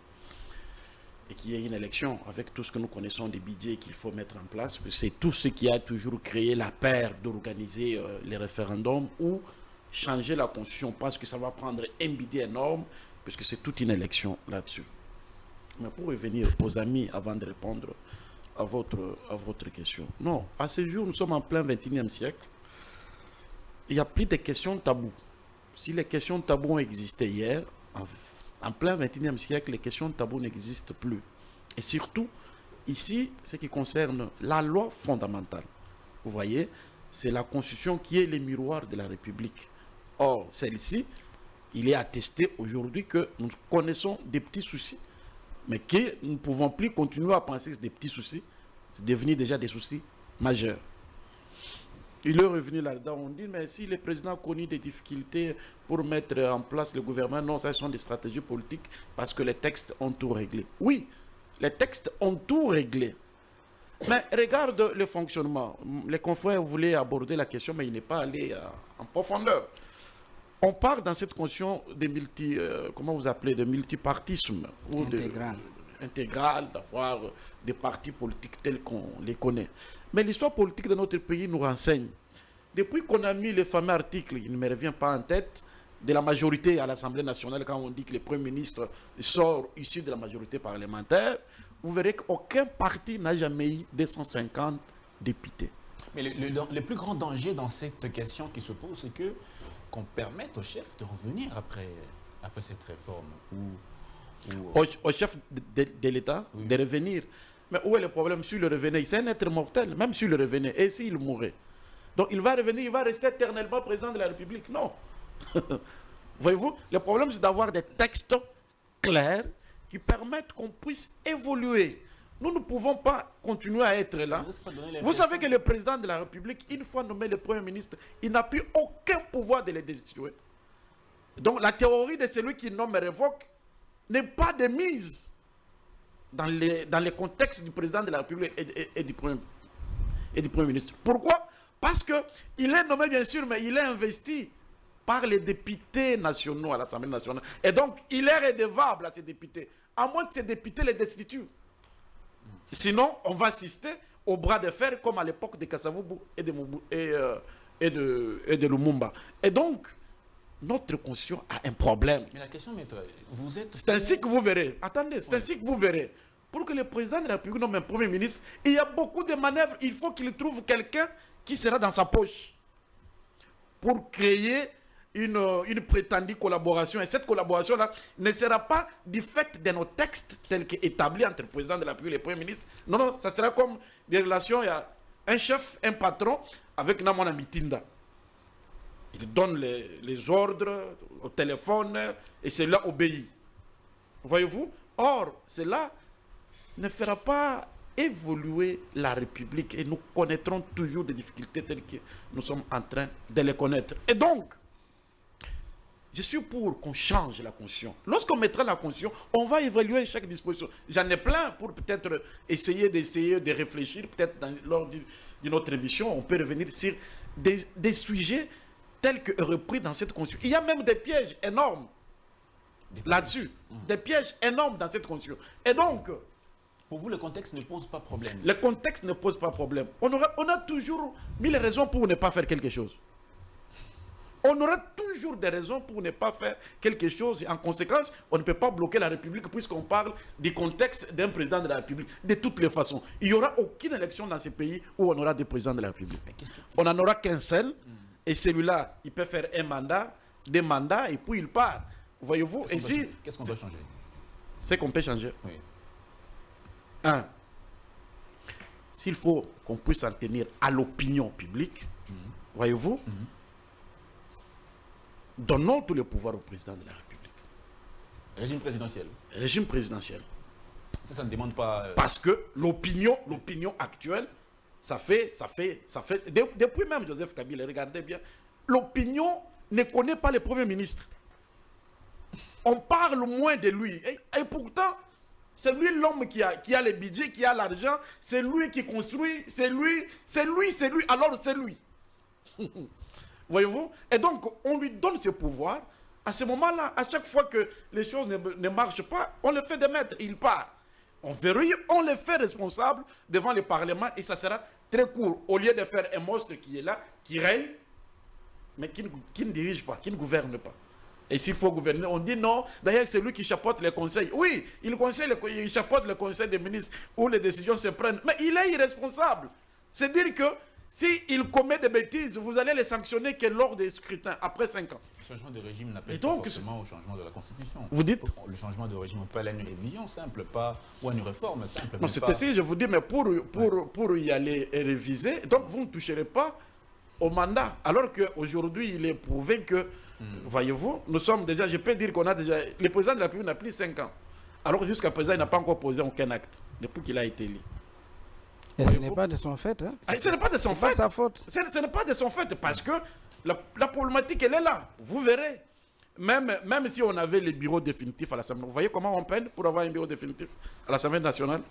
Et qu'il y ait une élection avec tout ce que nous connaissons des budgets qu'il faut mettre en place. C'est tout ce qui a toujours créé la peur d'organiser les référendums ou changer la Constitution parce que ça va prendre un budget énorme puisque c'est toute une élection là-dessus. Mais pour revenir aux amis avant de répondre à votre question. Non, à ce jour, nous sommes en plein 21e siècle. Il n'y a plus de questions taboues. Si les questions taboues ont existé hier, en plein 21e siècle, les questions taboues n'existent plus. Et surtout, ici, ce qui concerne la loi fondamentale. Vous voyez, c'est la Constitution qui est le miroir de la République. Or, celle-ci, il est attesté aujourd'hui que nous connaissons des petits soucis, mais que nous ne pouvons plus continuer à penser que c'est des petits soucis. C'est devenu déjà des soucis majeurs. Il est revenu là-dedans, on dit, mais si le président a connu des difficultés pour mettre en place le gouvernement, non, ça ce sont des stratégies politiques parce que les textes ont tout réglé. Oui, les textes ont tout réglé. Mais regarde le fonctionnement. Les confrères voulaient aborder la question, mais il n'est pas allé en profondeur. On parle dans cette constitution de comment vous appelez, de multipartisme ou intégral, d'avoir des partis politiques tels qu'on les connaît. Mais l'histoire politique de notre pays nous renseigne. Depuis qu'on a mis le fameux article, il ne me revient pas en tête, de la majorité à l'Assemblée nationale, quand on dit que le Premier ministre sort issu de la majorité parlementaire, vous verrez qu'aucun parti n'a jamais eu 250 députés. Mais le plus grand danger dans cette question qui se pose, c'est qu'on permette au chef de revenir après cette réforme. Au chef de l'État, oui, de revenir. Mais où est le problème? S'il revenait, c'est un être mortel, même s'il revenait, et s'il mourait. Donc il va revenir, il va rester éternellement président de la République. Non. Voyez-vous, le problème c'est d'avoir des textes clairs qui permettent qu'on puisse évoluer. Nous ne pouvons pas continuer à être là. Vous savez que le président de la République, une fois nommé le Premier ministre, il n'a plus aucun pouvoir de les destituer. Donc la théorie de celui qui nomme et révoque n'est pas de mise dans les contextes du président de la République et du Premier ministre. Pourquoi? Parce qu'il est nommé bien sûr, mais il est investi par les députés nationaux à l'Assemblée nationale. Et donc, il est redevable à ces députés, à moins que ces députés les destituent. Sinon, on va assister au bras de fer comme à l'époque de Kasavubu et de Lumumba. Et donc, notre constitution a un problème. Mais la question, maître, vous êtes... C'est ainsi que vous verrez. Attendez, c'est ainsi que vous verrez. Pour que le président de la République nomme un Premier ministre, il y a beaucoup de manœuvres. Il faut qu'il trouve quelqu'un qui sera dans sa poche pour créer une prétendue collaboration. Et cette collaboration-là ne sera pas du fait de nos textes tels qu'établis entre le président de la République et le Premier ministre. Non, non, ça sera comme des relations. Il y a un chef, un patron avec Namona Mitinda. Il donne les ordres au téléphone et cela obéit. Voyez-vous? Or, cela ne fera pas évoluer la République et nous connaîtrons toujours des difficultés telles que nous sommes en train de les connaître. Et donc, je suis pour qu'on change la Constitution. Lorsqu'on mettra la Constitution, on va évaluer chaque disposition. J'en ai plein pour peut-être essayer de réfléchir. Peut-être lors d'une autre émission, on peut revenir sur des sujets tels que repris dans cette Constitution. Il y a même des pièges énormes là-dessus. Des pièges énormes dans cette Constitution. Et donc, pour vous, le contexte ne pose pas problème. le contexte ne pose pas problème. On a toujours mille raisons pour ne pas faire quelque chose. On aura toujours des raisons pour ne pas faire quelque chose. En conséquence, on ne peut pas bloquer la République puisqu'on parle du contexte d'un président de la République. De toutes les façons, il n'y aura aucune élection dans ce pays où on aura des présidents de la République. On n'en aura qu'un seul. Et celui-là, il peut faire un mandat, des mandats, et puis il part. Voyez-vous, qu'est-ce qu'on doit changer? C'est qu'on peut changer. Oui. Un, s'il faut qu'on puisse en tenir à l'opinion publique, voyez-vous, donnons tout le pouvoir au président de la République. Régime présidentiel. Régime présidentiel. Ça ne demande pas... Parce que l'opinion actuelle, ça fait, depuis même Joseph Kabila, regardez bien, l'opinion ne connaît pas le Premier ministre. On parle moins de lui. Et pourtant, c'est lui l'homme qui a le budget, qui a l'argent, c'est lui qui construit, c'est lui, alors c'est lui. Voyez-vous? Et donc, on lui donne ce pouvoir. À ce moment-là, à chaque fois que les choses ne marchent pas, on le fait démettre, il part. On verrouille, on le fait responsable devant le Parlement et ça sera très court. Au lieu de faire un monstre qui est là, qui règne, mais qui ne dirige pas, qui ne gouverne pas. Et s'il faut gouverner, on dit non. D'ailleurs, c'est lui qui chapeaute les conseils. Oui, il chapeaute le conseil des ministres où les décisions se prennent. Mais il est irresponsable. C'est dire que s'il commet des bêtises, vous allez les sanctionner que lors des scrutins, après 5 ans. Le changement de régime n'appelle pas forcément au changement de la Constitution. Vous dites? Le changement de régime, on peut aller à une révision simple, pas, ou à une réforme simple. Non, c'est ainsi, je vous dis, mais pour y aller et réviser, donc vous ne toucherez pas au mandat. Alors qu'aujourd'hui, il est prouvé que, voyez-vous, nous sommes déjà, je peux dire qu'on a déjà, le président de la République n'a plus 5 ans. Alors jusqu'à présent, il n'a pas encore posé aucun acte, depuis qu'il a été élu. Et ce n'est pas de son fait. Hein? Ce n'est pas de son fait. C'est sa faute. Ce n'est pas de son fait, parce que la problématique, elle est là. Vous verrez. Même si on avait les bureaux définitifs à l'Assemblée, vous voyez comment on peine pour avoir un bureau définitif à l'Assemblée nationale?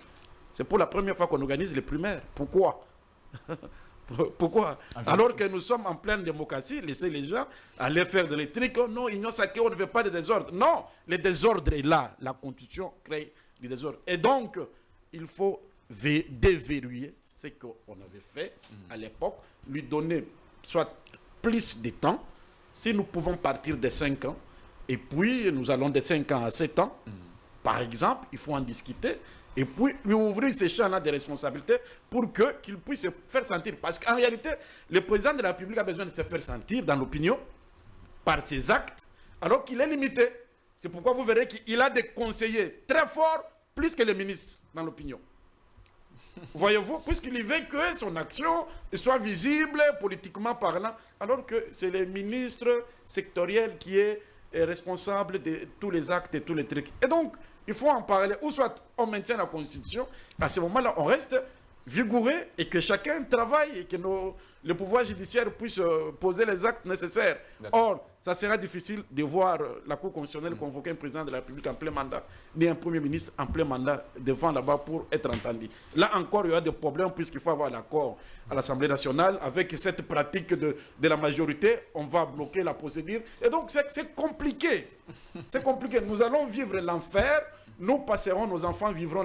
C'est pour la première fois qu'on organise les primaires. Pourquoi? Pourquoi? Alors que nous sommes en pleine démocratie, laissez les gens aller faire de l'électrique. Oh non, Union Sacrée, on ne veut pas de désordre. Non, le désordre est là. La Constitution crée du désordre. Et donc, il faut déverrouiller ce qu'on avait fait à l'époque, lui donner soit plus de temps, si nous pouvons partir de 5 ans, et puis nous allons de 5 ans à 7 ans, par exemple, il faut en discuter, et puis lui ouvrir ces champs-là de responsabilité pour qu'il puisse se faire sentir. Parce qu'en réalité, le président de la République a besoin de se faire sentir dans l'opinion, par ses actes, alors qu'il est limité. C'est pourquoi vous verrez qu'il a des conseillers très forts, plus que les ministres dans l'opinion. Voyez-vous, puisqu'il veut que son action soit visible politiquement parlant, alors que c'est le ministre sectoriel qui est responsable de tous les actes et tous les trucs. Et donc, il faut en parler, ou soit on maintient la Constitution, à ce moment-là, on reste vigoureux et que chacun travaille et que le pouvoir judiciaire puisse poser les actes nécessaires. Or, ça sera difficile de voir la Cour constitutionnelle convoquer un président de la République en plein mandat, ni un Premier ministre en plein mandat devant là-bas pour être entendu. Là encore, il y aura des problèmes puisqu'il faut avoir l'accord à l'Assemblée nationale. Avec cette pratique de la majorité, on va bloquer la procédure. Et donc, c'est compliqué. C'est compliqué. Nous allons vivre l'enfer. Nous passerons, nos enfants vivront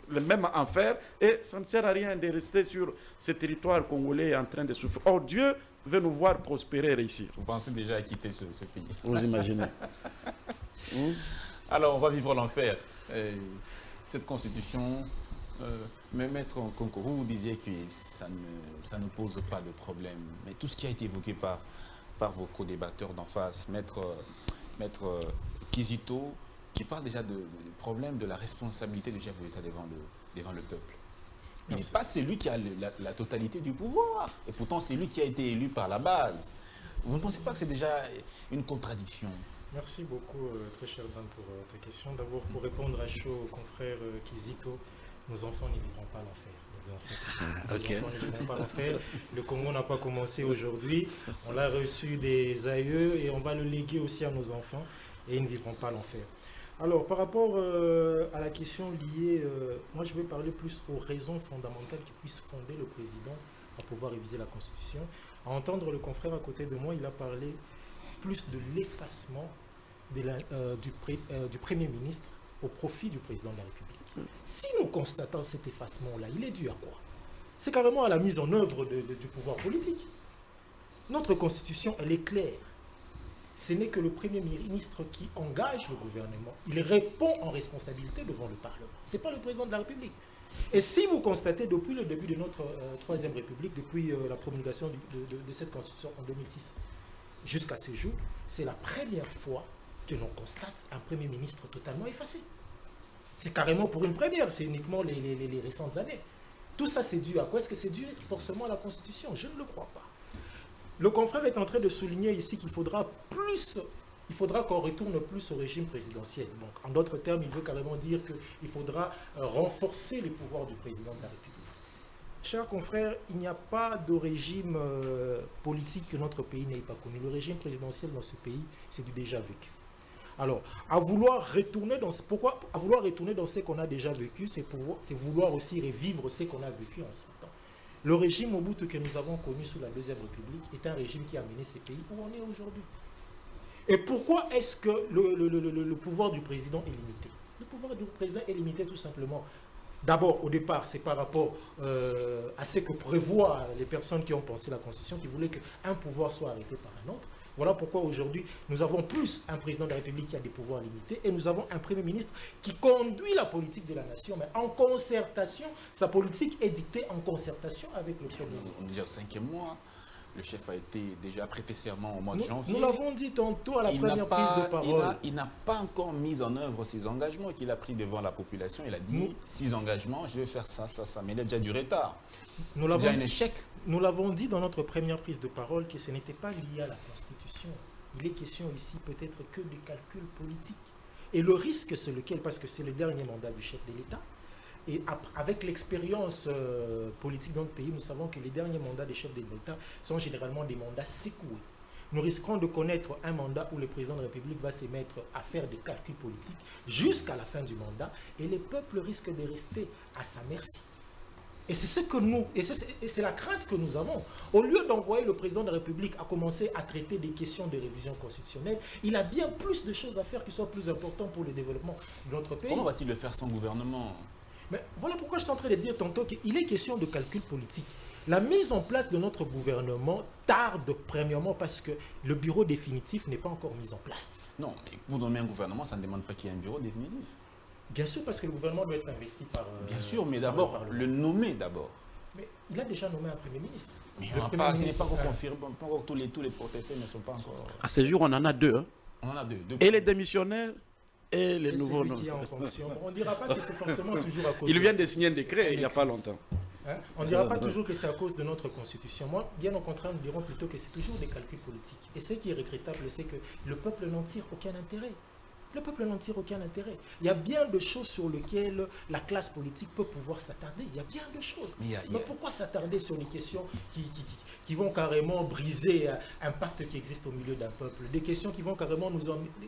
le même enfer et ça ne sert à rien de rester sur ce territoire congolais en train de souffrir. Or, Dieu veut nous voir prospérer et réussir. Vous pensez déjà à quitter ce pays? Vous imaginez. Alors, on va vivre l'enfer. Cette constitution, Maître Nkonko, vous disiez que ça ne pose pas de problème. Mais tout ce qui a été évoqué par vos co-débatteurs d'en face, Maître Kizito, qui parle déjà du problème de la responsabilité du chef de l'État devant le peuple. Il n'est pas celui qui a la totalité du pouvoir. Et pourtant, c'est lui qui a été élu par la base. Vous ne pensez pas que c'est déjà une contradiction? Merci beaucoup, très cher Dan, pour ta question. D'abord, pour répondre à chaud au confrère Kizito, nos enfants ne vivront pas l'enfer. Nos enfants Ok. ne vivront pas l'enfer. Le Congo n'a pas commencé aujourd'hui. On l'a reçu des aïeux et on va le léguer aussi à nos enfants et ils ne vivront pas l'enfer. Alors, par rapport à la question liée, moi je vais parler plus aux raisons fondamentales qui puissent fonder le président à pouvoir réviser la Constitution. À entendre le confrère à côté de moi, il a parlé plus de l'effacement du Premier ministre au profit du président de la République. Si nous constatons cet effacement-là, il est dû à quoi? C'est carrément à la mise en œuvre du pouvoir politique. Notre Constitution, elle est claire. Ce n'est que le Premier ministre qui engage le gouvernement. Il répond en responsabilité devant le Parlement. Ce n'est pas le président de la République. Et si vous constatez depuis le début de notre Troisième République, depuis la promulgation de cette Constitution en 2006 jusqu'à ce jour, c'est la première fois que l'on constate un Premier ministre totalement effacé. C'est carrément pour une première, c'est uniquement les récentes années. Tout ça, c'est dû à quoi? Est-ce que c'est dû forcément à la Constitution? Je ne le crois pas. Le confrère est en train de souligner ici qu'il faudra qu'on retourne plus au régime présidentiel. Donc, en d'autres termes, il veut carrément dire qu'il faudra renforcer les pouvoirs du président de la République. Chers confrères, il n'y a pas de régime politique que notre pays n'ait pas connu. Le régime présidentiel dans ce pays, c'est du déjà vécu. Alors, à vouloir retourner dans ce qu'on a déjà vécu, c'est vouloir aussi revivre ce qu'on a vécu en ce temps. Le régime Mobutu que nous avons connu sous la Deuxième République est un régime qui a mené ces pays où on est aujourd'hui. Et pourquoi est-ce que le pouvoir du président est limité? Le pouvoir du président est limité tout simplement. D'abord, au départ, c'est par rapport à ce que prévoient les personnes qui ont pensé la Constitution, qui voulaient qu'un pouvoir soit arrêté par un autre. Voilà pourquoi aujourd'hui, nous avons plus un président de la République qui a des pouvoirs limités et nous avons un Premier ministre qui conduit la politique de la nation, mais en concertation. Sa politique est dictée en concertation avec le Premier ministre. On dit au 5e mois, le chef a été déjà prêté serment au mois de janvier. Nous l'avons dit tantôt à la première prise de parole. Il n'a pas encore mis en œuvre ses engagements qu'il a pris devant la population. Il a dit 6 engagements, je vais faire ça, mais il a déjà du retard. C'est déjà un échec. Nous l'avons dit dans notre première prise de parole que ce n'était pas lié à la Constitution. Il est question ici peut-être que des calculs politiques. Et le risque, c'est lequel? Parce que c'est le dernier mandat du chef de l'État. Et avec l'expérience politique dans le pays, nous savons que les derniers mandats des chefs de l'État sont généralement des mandats secoués. Nous risquons de connaître un mandat où le président de la République va se mettre à faire des calculs politiques jusqu'à la fin du mandat et les peuples risquent de rester à sa merci. Et c'est c'est la crainte que nous avons. Au lieu d'envoyer le président de la République à commencer à traiter des questions de révision constitutionnelle, il a bien plus de choses à faire qui soient plus importantes pour le développement de notre pays. Comment va-t-il le faire sans gouvernement? Mais voilà pourquoi je suis en train de dire tantôt qu'il est question de calcul politique. La mise en place de notre gouvernement tarde premièrement parce que le bureau définitif n'est pas encore mis en place. Non, mais pour nommer un gouvernement, ça ne demande pas qu'il y ait un bureau définitif. Bien sûr, parce que le gouvernement doit être investi par... Bien sûr, mais d'abord, le nommer d'abord. Mais il a déjà nommé un Premier ministre. Mais ce n'est pas encore confirmé, pas encore tous les portefeuilles ne sont pas encore... À ce jour, on en a deux. Hein. On en a deux. Et les démissionnaires et les Et nouveaux celui noms. qui est en fonction. On ne dira pas que c'est forcément toujours à cause... Ils viennent de signer un décret il n'y a pas longtemps. Hein? On ne dira pas toujours que c'est à cause de notre constitution. Moi, bien au contraire, nous dirons plutôt que c'est toujours des calculs politiques. Et ce qui est regrettable, c'est que le peuple n'en tire aucun intérêt. Le peuple n'en tire aucun intérêt. Il y a bien de choses sur lesquelles la classe politique peut pouvoir s'attarder. Il y a bien de choses. Mais pourquoi s'attarder sur les questions qui vont carrément briser un pacte qui existe au milieu d'un peuple? Des questions qui vont carrément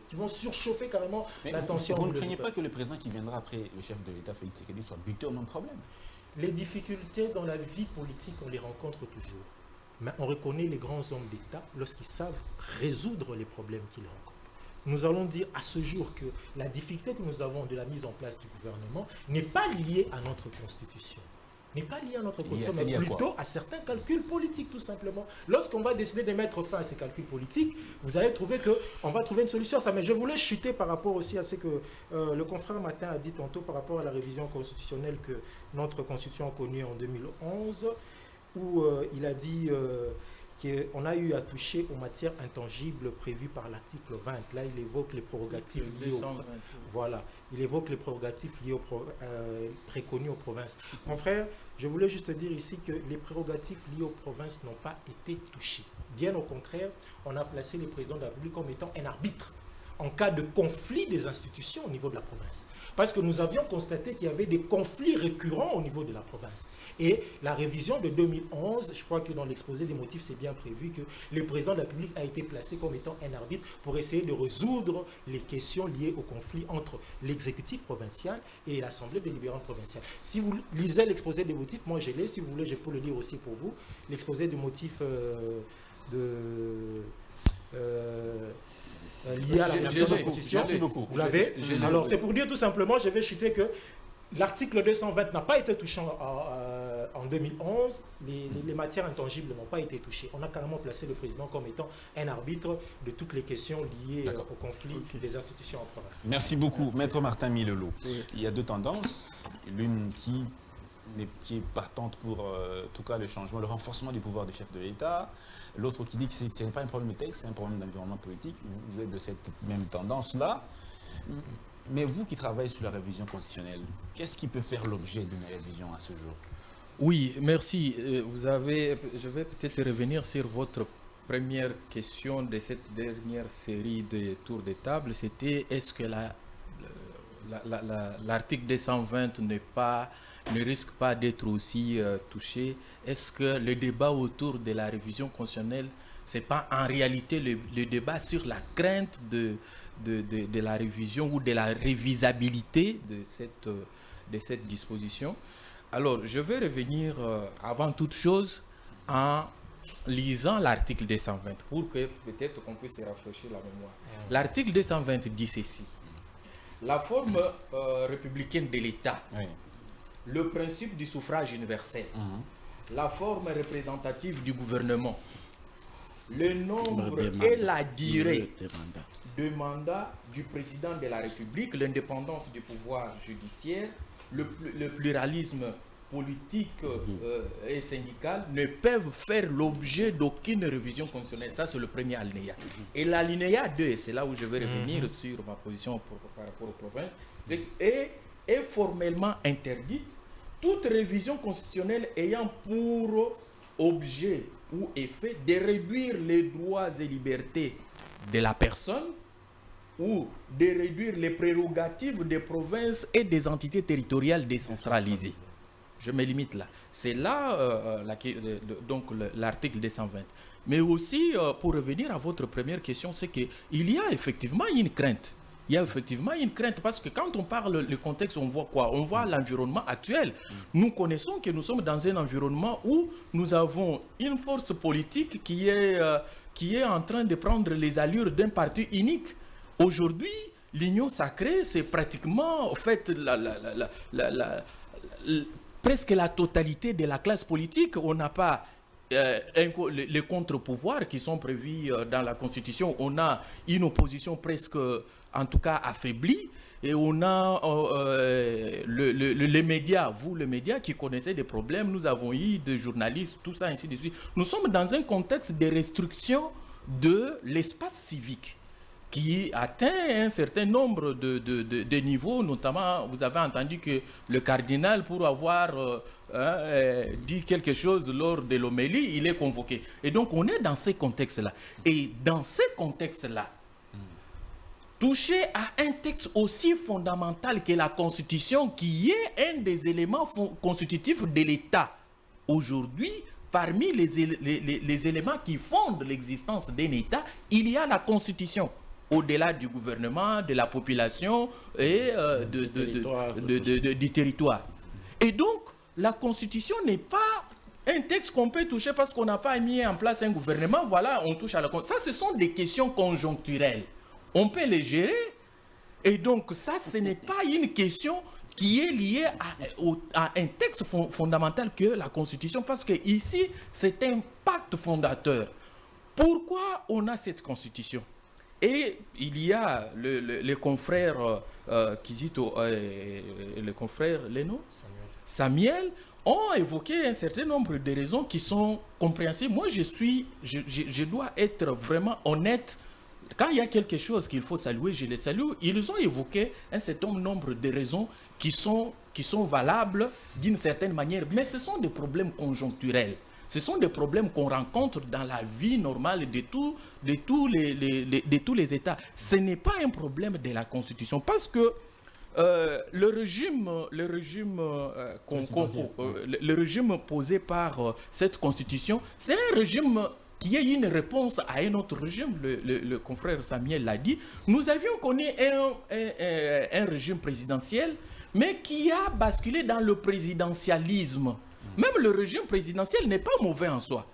qui vont surchauffer carrément l'attention. Vous ne craignez pas que le président qui viendra après le chef de l'État, Félix Tshisekedi, soit buté au même problème? Les difficultés dans la vie politique, on les rencontre toujours. Mais on reconnaît les grands hommes d'État lorsqu'ils savent résoudre les problèmes qu'ils rencontrent. Nous allons dire à ce jour que la difficulté que nous avons de la mise en place du gouvernement n'est pas liée à notre constitution. N'est pas liée à notre constitution, mais plutôt à certains calculs politiques, tout simplement. Lorsqu'on va décider de mettre fin à ces calculs politiques, vous allez trouver qu'on va trouver une solution à ça. Mais je voulais chuter par rapport aussi à ce que le confrère Matin a dit tantôt par rapport à la révision constitutionnelle que notre constitution a connue en 2011, où il a dit... qu'on a eu à toucher aux matières intangibles prévues par l'article 20. Là, il évoque les prérogatives liées il évoque les prérogatives liées préconnues aux provinces. Mon frère, je voulais juste dire ici que les prérogatives liées aux provinces n'ont pas été touchées. Bien au contraire, on a placé le président de la République comme étant un arbitre en cas de conflit des institutions au niveau de la province. parce que nous avions constaté qu'il y avait des conflits récurrents au niveau de la province. Et la révision de 2011, je crois que dans l'exposé des motifs, c'est bien prévu que le président de la République a été placé comme étant un arbitre pour essayer de résoudre les questions liées au conflit entre l'exécutif provincial et l'Assemblée délibérante provinciale. Si vous lisez l'exposé des motifs, moi je l'ai, si vous voulez, je peux le lire aussi pour vous. L'exposé des motifs lié à la version de la Constitution. Merci beaucoup. Vous l'avez? Alors, c'est pour dire tout simplement, je vais chuter que l'article 220 n'a pas été touché en 2011. Les matières intangibles n'ont pas été touchées. On a carrément placé le président comme étant un arbitre de toutes les questions liées au conflit des institutions en province. Merci beaucoup. Maître Martin Milelo. Oui. Il y a deux tendances. L'une qui est partante pour, en tout cas, le changement, le renforcement du pouvoir du chef de l'État. L'autre qui dit que ce n'est pas un problème de texte, c'est un problème d'environnement politique. Vous êtes de cette même tendance-là. Mais vous qui travaillez sur la révision constitutionnelle, qu'est-ce qui peut faire l'objet d'une révision à ce jour? Oui, merci. Je vais peut-être revenir sur votre première question de cette dernière série de tours de table. C'était est-ce que l'article 220 ne risque pas d'être aussi touché? Est-ce que le débat autour de la révision constitutionnelle, ce n'est pas en réalité le débat sur la crainte de la révision ou de la révisabilité de cette disposition? Alors, je vais revenir avant toute chose en lisant l'article 220 pour que peut-être qu'on puisse rafraîchir la mémoire. L'article 220 dit ceci. La forme républicaine de l'État, le principe du suffrage universel, la forme représentative du gouvernement, le nombre et la durée de mandat du président de la République, l'indépendance du pouvoir judiciaire, le pluralisme politique et syndical ne peuvent faire l'objet d'aucune révision constitutionnelle. Ça, c'est le premier alinéa. Et l'alinéa 2, et c'est là où je vais revenir sur ma position par rapport aux provinces, est formellement interdite toute révision constitutionnelle ayant pour objet ou effet de réduire les droits et libertés de la personne ou de réduire les prérogatives des provinces et des entités territoriales décentralisées. Je me limite là. C'est là donc l'article 220. Mais aussi, pour revenir à votre première question, c'est qu'il y a effectivement une crainte. Il y a effectivement une crainte parce que quand on parle du contexte, on voit quoi? On voit l'environnement actuel. Nous connaissons que nous sommes dans un environnement où nous avons une force politique qui est en train de prendre les allures d'un parti unique. Aujourd'hui, l'union sacrée, c'est pratiquement en fait presque la totalité de la classe politique. On n'a pas les contre-pouvoirs qui sont prévus dans la Constitution. On a une opposition presque, en tout cas, affaiblie. Et on a les médias, vous les médias qui connaissez des problèmes. Nous avons eu des journalistes, tout ça, ainsi de suite. Nous sommes dans un contexte de restriction de l'espace civique qui atteint un certain nombre de niveaux, notamment, vous avez entendu que le cardinal, pour avoir dit quelque chose lors de l'homélie, il est convoqué. Et donc, on est dans ces contextes-là. Et dans ces contextes-là, toucher à un texte aussi fondamental que la Constitution, qui est un des éléments constitutifs de l'État, aujourd'hui, parmi les éléments qui fondent l'existence d'un État, il y a la Constitution. Au-delà du gouvernement, de la population et du territoire. Et donc, la Constitution n'est pas un texte qu'on peut toucher parce qu'on n'a pas mis en place un gouvernement. Voilà, on touche à la Constitution. Ça, ce sont des questions conjoncturelles. On peut les gérer. Et donc, ça, ce n'est pas une question qui est liée à un texte fondamental que la Constitution. Parce que ici, c'est un pacte fondateur. Pourquoi on a cette Constitution ? Et il y a les confrères Kizito et le confrère Leno, Samuel, ont évoqué un certain nombre de raisons qui sont compréhensibles. Moi, je dois être vraiment honnête. Quand il y a quelque chose qu'il faut saluer, je les salue. Ils ont évoqué un certain nombre de raisons qui sont valables d'une certaine manière, mais ce sont des problèmes conjoncturels. Ce sont des problèmes qu'on rencontre dans la vie normale de tous les États. Ce n'est pas un problème de la Constitution parce que le régime posé par cette constitution, c'est un régime qui est une réponse à un autre régime. Le confrère Samuel l'a dit. Nous avions connu un régime présidentiel, mais qui a basculé dans le présidentialisme. Même le régime présidentiel n'est pas mauvais en soi.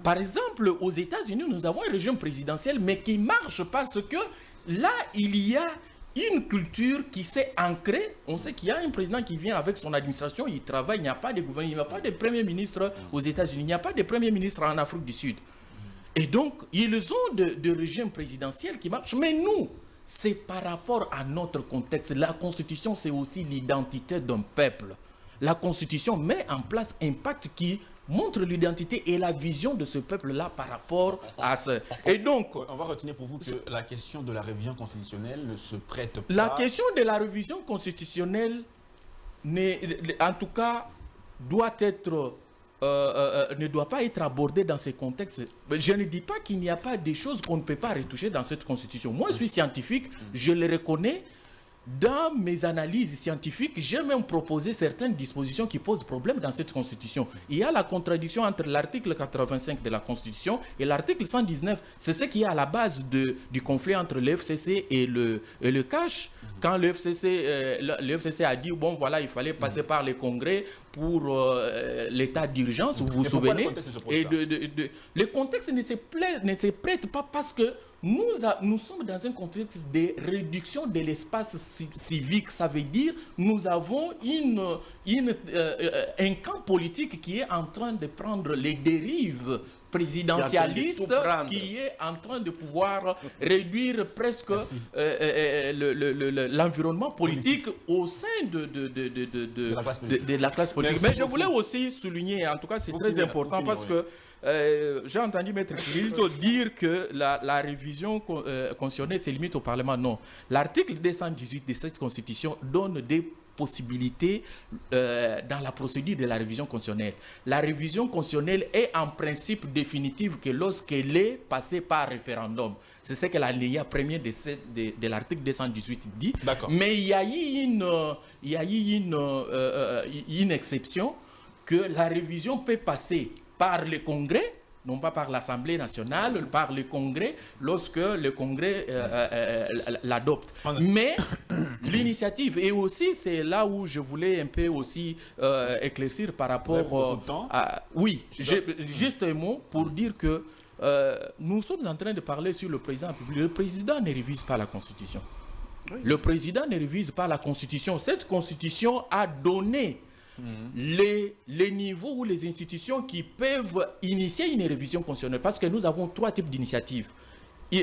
Par exemple, aux États-Unis, nous avons un régime présidentiel, mais qui marche parce que là, il y a une culture qui s'est ancrée. On sait qu'il y a un président qui vient avec son administration, il travaille, il n'y a pas de gouvernement, il n'y a pas de premier ministre aux États-Unis, il n'y a pas de premier ministre en Afrique du Sud. Et donc, ils ont de régimes présidentiels qui marchent, mais nous, c'est par rapport à notre contexte. La Constitution, c'est aussi l'identité d'un peuple. La Constitution met en place un pacte qui montre l'identité et la vision de ce peuple-là par rapport à ce... Et donc... On va retenir pour vous que la question de la révision constitutionnelle ne se prête pas... La question de la révision constitutionnelle, en tout cas, ne doit pas être abordée dans ces contextes. Je ne dis pas qu'il n'y a pas des choses qu'on ne peut pas retoucher dans cette constitution. Moi, je suis scientifique, je le reconnais. Dans mes analyses scientifiques, j'ai même proposé certaines dispositions qui posent problème dans cette Constitution. Il y a la contradiction entre l'article 85 de la Constitution et l'article 119. C'est ce qui est à la base du conflit entre le FCC et le CACH. Quand le FCC a dit, bon voilà, il fallait passer par les congrès pour l'état d'urgence, vous vous souvenez. Le contexte ne se prête pas parce que nous sommes dans un contexte de réduction de l'espace civique. Ça veut dire nous avons un camp politique qui est en train de prendre les dérives présidentialiste qui est en train de pouvoir réduire presque l'environnement politique au sein de la classe politique. Mais je voulais aussi souligner, en tout cas c'est très important parce que j'ai entendu Maître Christo dire que la révision constitutionnelle se limite au Parlement. Non. L'article 218 de cette Constitution donne des possibilités dans la procédure de la révision constitutionnelle. La révision constitutionnelle est en principe définitive que lorsqu'elle est passée par référendum. C'est ce que l'alinéa premier de l'article 218 dit. Mais il y a eu une exception que la révision peut passer par le Congrès, non pas par l'Assemblée nationale, par le Congrès, lorsque le Congrès l'adopte. Mais l'initiative, et aussi c'est là où je voulais un peu aussi éclaircir par rapport à... Oui, juste un mot pour dire que nous sommes en train de parler sur le président public. Le président ne révise pas la Constitution. Oui. Le président ne révise pas la Constitution. Cette Constitution a donné les niveaux ou les institutions qui peuvent initier une révision constitutionnelle, parce que nous avons trois types d'initiatives.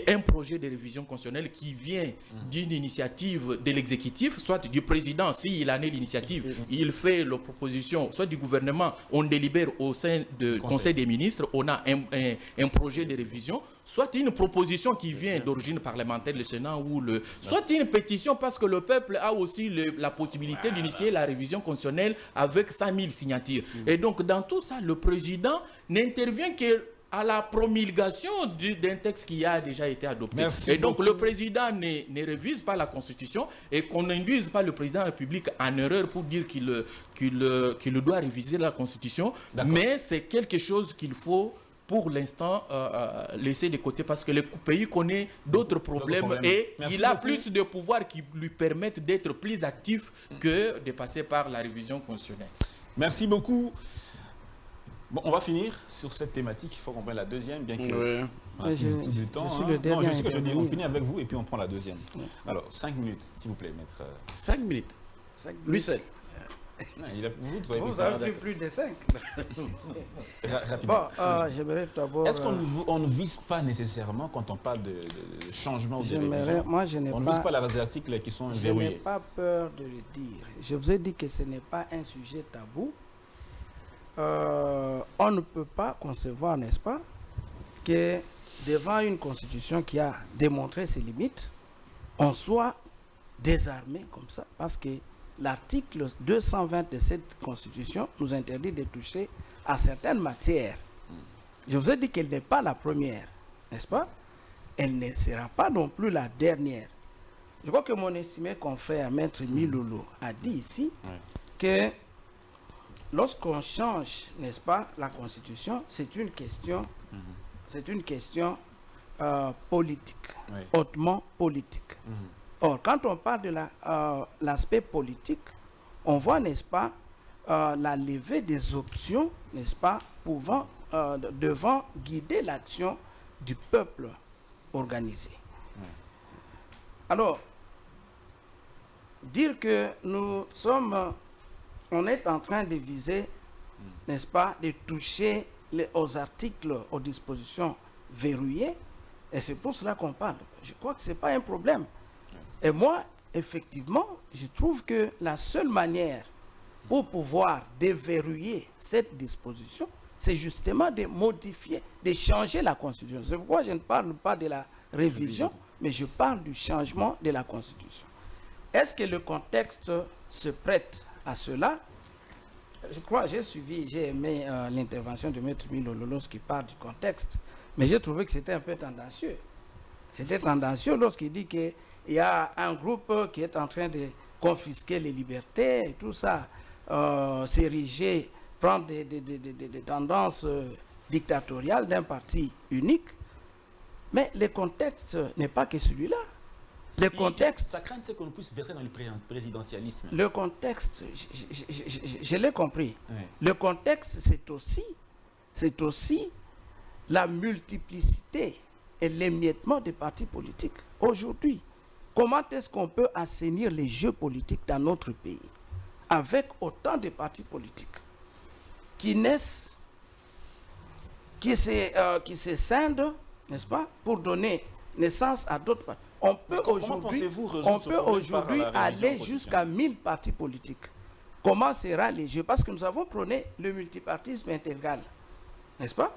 Un projet de révision constitutionnelle qui vient d'une initiative de l'exécutif, soit du président, s'il en est l'initiative, il fait la proposition, soit du gouvernement, on délibère au sein du Conseil des ministres, on a un projet de révision, soit une proposition qui vient d'origine parlementaire, le Sénat, soit une pétition, parce que le peuple a aussi la possibilité d'initier la révision constitutionnelle avec 100 000 signatures. Et donc, dans tout ça, le président n'intervient que à la promulgation d'un texte qui a déjà été adopté. Merci donc beaucoup. Le président ne révise pas la Constitution et qu'on n'induise pas le président de la République en erreur pour dire qu'il doit réviser la Constitution, mais c'est quelque chose qu'il faut pour l'instant laisser de côté parce que le pays connaît d'autres problèmes et il a plus de pouvoirs qui lui permettent d'être plus actif que de passer par la révision constitutionnelle. Merci beaucoup. Bon, on va finir sur cette thématique. Il faut qu'on prenne la deuxième, bien que on a tout du temps. Je sais que on finit avec vous et puis on prend la deuxième. Alors, 5 minutes, s'il vous plaît, maître. 5 minutes. Lui seul. Vous avez plus de 5. Rapidement. Bon, j'aimerais d'abord... Est-ce qu'on ne vise pas nécessairement, quand on parle de changement ou de révision, moi, on ne vise pas les articles qui sont verrouillés? Je n'ai pas peur de le dire. Je vous ai dit que ce n'est pas un sujet tabou. On ne peut pas concevoir, n'est-ce pas, que devant une constitution qui a démontré ses limites, on soit désarmé comme ça, parce que l'article 220 de cette constitution nous interdit de toucher à certaines matières. Je vous ai dit qu'elle n'est pas la première, n'est-ce pas? Elle ne sera pas non plus la dernière. Je crois que mon estimé confrère, Maître Milolo, a dit ici que lorsqu'on change, n'est-ce pas, la Constitution, c'est une question, politique, hautement politique. Or, quand on parle de l'aspect politique, on voit, n'est-ce pas, la levée des options, n'est-ce pas, devant guider l'action du peuple organisé. Alors, dire que on est en train de viser, n'est-ce pas, de toucher aux articles, aux dispositions verrouillées, et c'est pour cela qu'on parle. Je crois que ce n'est pas un problème. Et moi, effectivement, je trouve que la seule manière pour pouvoir déverrouiller cette disposition, c'est justement de modifier, de changer la Constitution. C'est pourquoi je ne parle pas de la révision, mais je parle du changement de la Constitution. Est-ce que le contexte se prête à cela? Je crois, j'ai aimé l'intervention de Maître Milolo lorsqu'il parle du contexte, mais j'ai trouvé que c'était un peu tendancieux. C'était tendancieux lorsqu'il dit qu'il y a un groupe qui est en train de confisquer les libertés et tout ça, s'ériger, prendre des tendances dictatoriales d'un parti unique. Mais le contexte n'est pas que celui-là. Le contexte... Ça craint qu'on puisse verser dans le présidentialisme. Le contexte, je l'ai compris. Oui. Le contexte, c'est aussi la multiplicité et l'émiettement des partis politiques. Aujourd'hui, comment est-ce qu'on peut assainir les jeux politiques dans notre pays avec autant de partis politiques qui naissent, qui se scindent, n'est-ce pas, pour donner naissance à d'autres partis. On peut aujourd'hui aller jusqu'à 1000 partis politiques. Comment sera les jeux? Parce que nous avons prôné le multipartisme intégral, n'est-ce pas?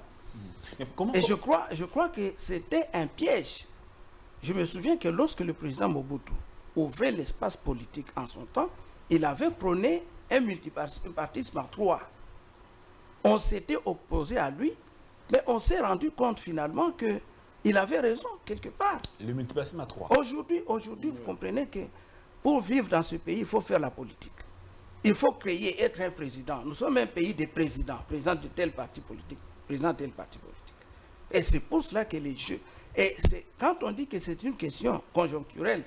Et je crois que c'était un piège. Je me souviens que lorsque le président Mobutu ouvrait l'espace politique en son temps, il avait prôné un multipartisme à 3. On s'était opposé à lui, mais on s'est rendu compte finalement qu'il avait raison quelque part. Le multipartisme à 3. Aujourd'hui, vous comprenez que pour vivre dans ce pays, il faut faire la politique. Il faut créer, être un président. Nous sommes un pays de présidents, président de tel parti politique, président de tel parti politique. Et c'est pour cela que les jeux... Et quand on dit que c'est une question conjoncturelle,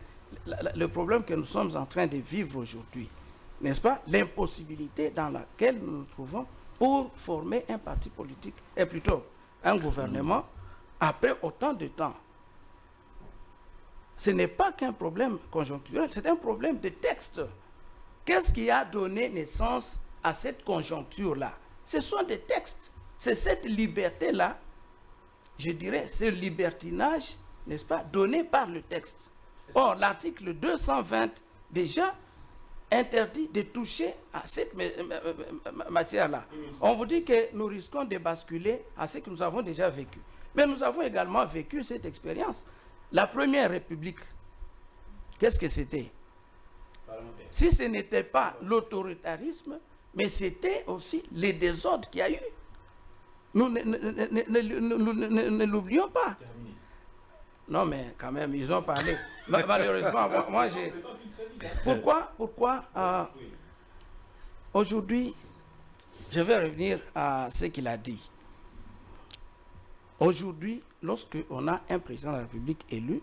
le problème que nous sommes en train de vivre aujourd'hui, n'est-ce pas, l'impossibilité dans laquelle nous nous trouvons pour former un parti politique, et plutôt un gouvernement, après autant de temps. Ce n'est pas qu'un problème conjoncturel, c'est un problème de texte. Qu'est-ce qui a donné naissance à cette conjoncture-là? Ce sont des textes. C'est cette liberté-là, je dirais, ce libertinage, n'est-ce pas, donné par le texte. Or, l'article 220, déjà, interdit de toucher à cette matière-là. On vous dit que nous risquons de basculer à ce que nous avons déjà vécu. Mais nous avons également vécu cette expérience. La Première République, qu'est-ce que c'était? Si ce n'était pas l'autoritarisme, mais c'était aussi les désordres qu'il y a eu. Nous ne l'oublions pas. Non, mais quand même, ils ont parlé. Malheureusement, moi j'ai... Pourquoi aujourd'hui, je vais revenir à ce qu'il a dit. Aujourd'hui, lorsqu'on a un président de la République élu,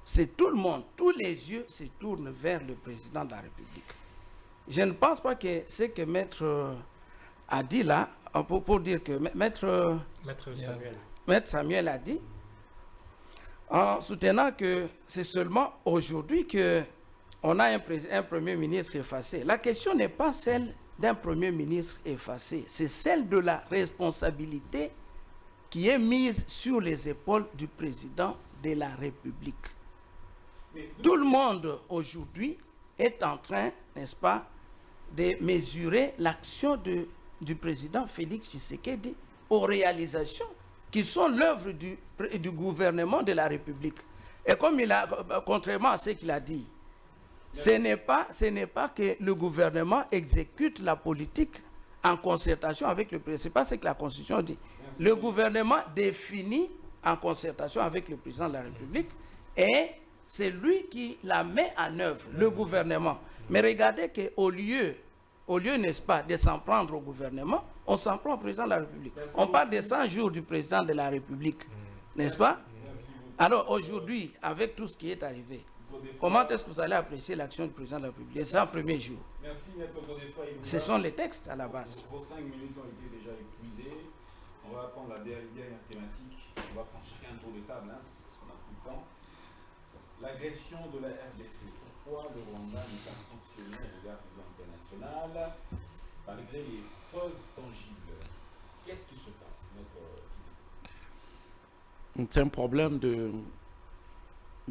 c'est tout le monde, tous les yeux se tournent vers le président de la République. Je ne pense pas que ce que Maître a dit là, pour dire que Maître Samuel a dit, en soutenant que c'est seulement aujourd'hui qu'on a un Premier ministre effacé. La question n'est pas celle d'un Premier ministre effacé, c'est celle de la responsabilité qui est mise sur les épaules du président de la République. Tout le monde aujourd'hui est en train, n'est-ce pas, de mesurer l'action du président Félix Tshisekedi aux réalisations qui sont l'œuvre du gouvernement de la République. Et comme contrairement à ce qu'il a dit, ce n'est pas que le gouvernement exécute la politique en concertation avec le président. Ce n'est pas ce que la Constitution dit. Merci. Le gouvernement définit en concertation avec le président de la République et c'est lui qui la met en œuvre, le gouvernement. Mais regardez qu'au lieu, n'est-ce pas, de s'en prendre au gouvernement, on s'en prend au président de la République. On parle des 100 jours du président de la République, n'est-ce pas? Alors aujourd'hui, avec tout ce qui est arrivé, comment est-ce que vous allez apprécier l'action du président de la République les 100 premiers jours? Merci, Maître Godefroy. Ce sont les textes à la base. Vos 5 minutes ont été déjà épuisées. On va prendre la dernière thématique. On va prendre chacun un tour de table, hein, parce qu'on a plus de temps. L'agression de la RDC. Pourquoi le Rwanda n'est pas sanctionné au regard du droit international, malgré les preuves tangibles? Qu'est-ce qui se passe, Maître Kizito? C'est un problème de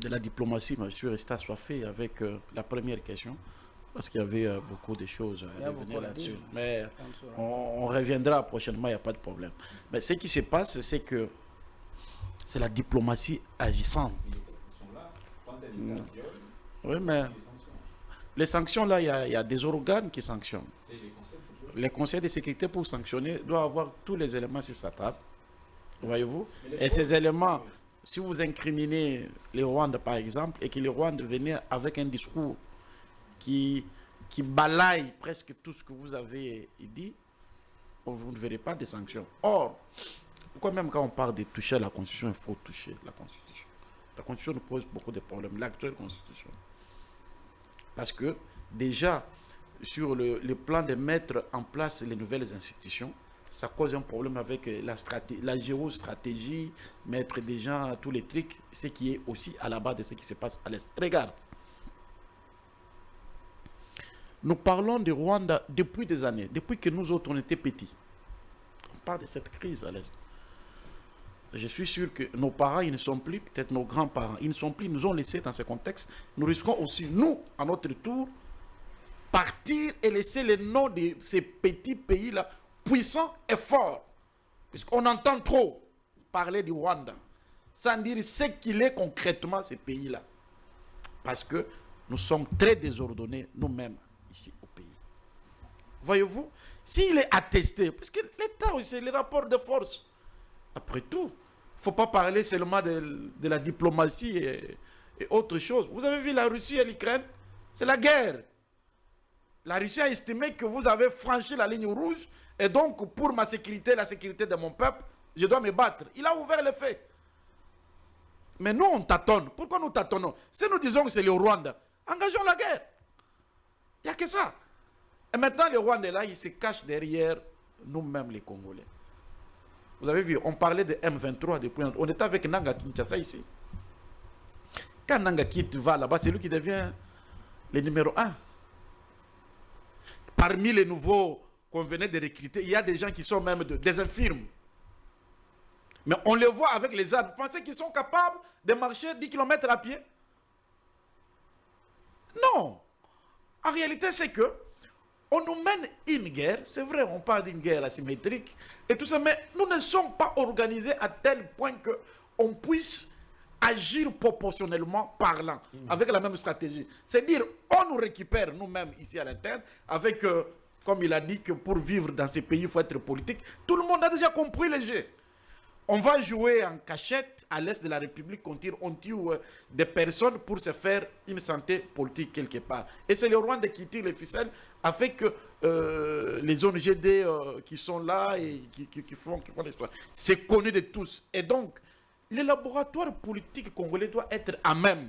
la diplomatie, mais je suis resté assoiffé avec la première question, parce qu'il y avait beaucoup de choses à revenir là-dessus. Mais on reviendra prochainement, il n'y a pas de problème. Mais ce qui se passe, c'est que c'est la diplomatie agissante. Oui, mais les sanctions, là, il y a des organes qui sanctionnent. Les conseils de sécurité, pour sanctionner, doivent avoir tous les éléments sur sa table. Voyez-vous? Et ces éléments, si vous incriminez les Rwandais, par exemple, et que les Rwandais venaient avec un discours qui balaye presque tout ce que vous avez dit, vous ne verrez pas de sanctions. Or, pourquoi même quand on parle de toucher la Constitution, il faut toucher la Constitution? La Constitution nous pose beaucoup de problèmes, l'actuelle Constitution. Parce que, déjà, sur le plan de mettre en place les nouvelles institutions, ça cause un problème avec la géostratégie, mettre des gens, tous les trucs, ce qui est aussi à la base de ce qui se passe à l'Est. Regarde. Nous parlons du Rwanda depuis des années, depuis que nous autres, on était petits. On parle de cette crise à l'Est. Je suis sûr que nos parents, ils ne sont plus, peut-être nos grands-parents, ils ne sont plus, ils nous ont laissés dans ce contexte. Nous risquons aussi, nous, à notre tour, partir et laisser les noms de ces petits pays-là puissants et forts. Puisqu'on entend trop parler du Rwanda, sans dire ce qu'il est concrètement, ces pays-là. Parce que nous sommes très désordonnés, nous-mêmes, ici au pays. Voyez-vous, s'il est attesté, puisque l'État, c'est les rapports de force. Après tout, il ne faut pas parler seulement de la diplomatie et autre chose. Vous avez vu la Russie et l'Ukraine? C'est la guerre. La Russie a estimé que vous avez franchi la ligne rouge et donc pour ma sécurité, la sécurité de mon peuple, je dois me battre. Il a ouvert les faits. Mais nous, on tâtonne. Pourquoi nous tâtonnons? Si nous disons que c'est le Rwanda, engageons la guerre. Il n'y a que ça. Et maintenant, le Rwanda, là, il se cache derrière nous-mêmes, les Congolais. Vous avez vu, on parlait de M23 depuis. On était avec Nanga Kinshasa ici. Quand Nanga Kit va là-bas, c'est lui qui devient le numéro 1. Parmi les nouveaux qu'on venait de recruter, il y a des gens qui sont même des infirmes. Mais on les voit avec les armes. Vous pensez qu'ils sont capables de marcher 10 km à pied? Non. En réalité, c'est que on nous mène une guerre. C'est vrai, on parle d'une guerre asymétrique et tout ça, mais nous ne sommes pas organisés à tel point qu'on puisse agir proportionnellement parlant, avec la même stratégie. C'est-à-dire, on nous récupère nous-mêmes ici à l'interne, avec, comme il a dit, que pour vivre dans ces pays, il faut être politique. Tout le monde a déjà compris le jeu. On va jouer en cachette à l'est de la République, on tue des personnes pour se faire une santé politique quelque part. Et c'est le Rwanda qui tire les ficelles avec les ONGD qui sont là et qui font l'histoire. C'est connu de tous. Et donc, le laboratoire politique congolais doit être à même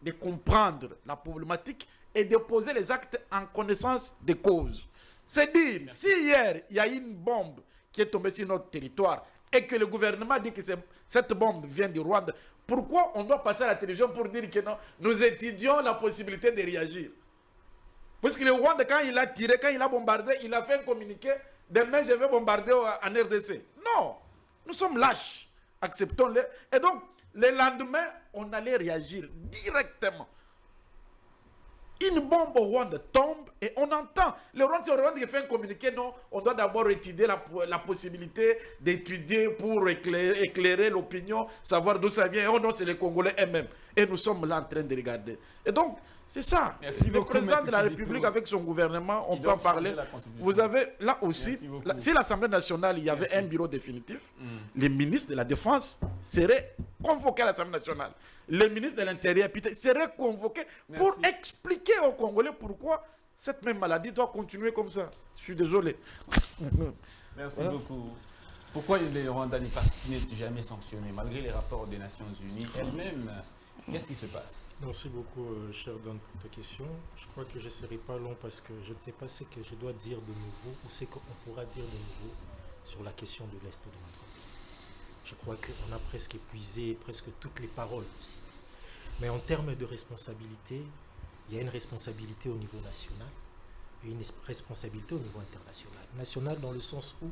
de comprendre la problématique et de poser les actes en connaissance des causes. C'est dire, si hier, il y a une bombe qui est tombée sur notre territoire, et que le gouvernement dit que cette bombe vient du Rwanda, pourquoi on doit passer à la télévision pour dire que non, nous étudions la possibilité de réagir? Parce que le Rwanda, quand il a tiré, quand il a bombardé, il a fait un communiqué, demain je vais bombarder en RDC. Non, nous sommes lâches, acceptons-le. Et donc, le lendemain, on allait réagir directement. Une bombe au Rwanda tombe et on entend. Le Rwanda qui fait un communiqué, non, on doit d'abord étudier la possibilité d'étudier pour éclairer l'opinion, savoir d'où ça vient. Oh non, c'est les Congolais eux-mêmes. et nous sommes là en train de regarder. Et donc, c'est ça. Merci Le beaucoup, président Maître de la Kizito. République avec son gouvernement, on Ils peut en doivent changer parler. la Constitution. Vous avez là aussi, Merci beaucoup. si l'Assemblée nationale, il y avait Merci. un bureau définitif, les ministres de la Défense seraient convoqués à l'Assemblée nationale. Les ministres de l'Intérieur seraient convoqués pour Merci. expliquer aux Congolais pourquoi cette même maladie doit continuer comme ça. Je suis désolé. Merci Voilà. beaucoup. Pourquoi le Rwanda n'est jamais sanctionné, malgré les rapports des Nations Unies elles-mêmes? Qu'est-ce qui se passe? Merci beaucoup, cher Dan, pour ta question. Je crois que je ne serai pas long parce que je ne sais pas ce que je dois dire de nouveau ou ce qu'on pourra dire de nouveau sur la question de l'Est de notre pays. Je crois qu'on a presque épuisé presque toutes les paroles aussi. Mais en termes de responsabilité, il y a une responsabilité au niveau national et une responsabilité au niveau international. National dans le sens où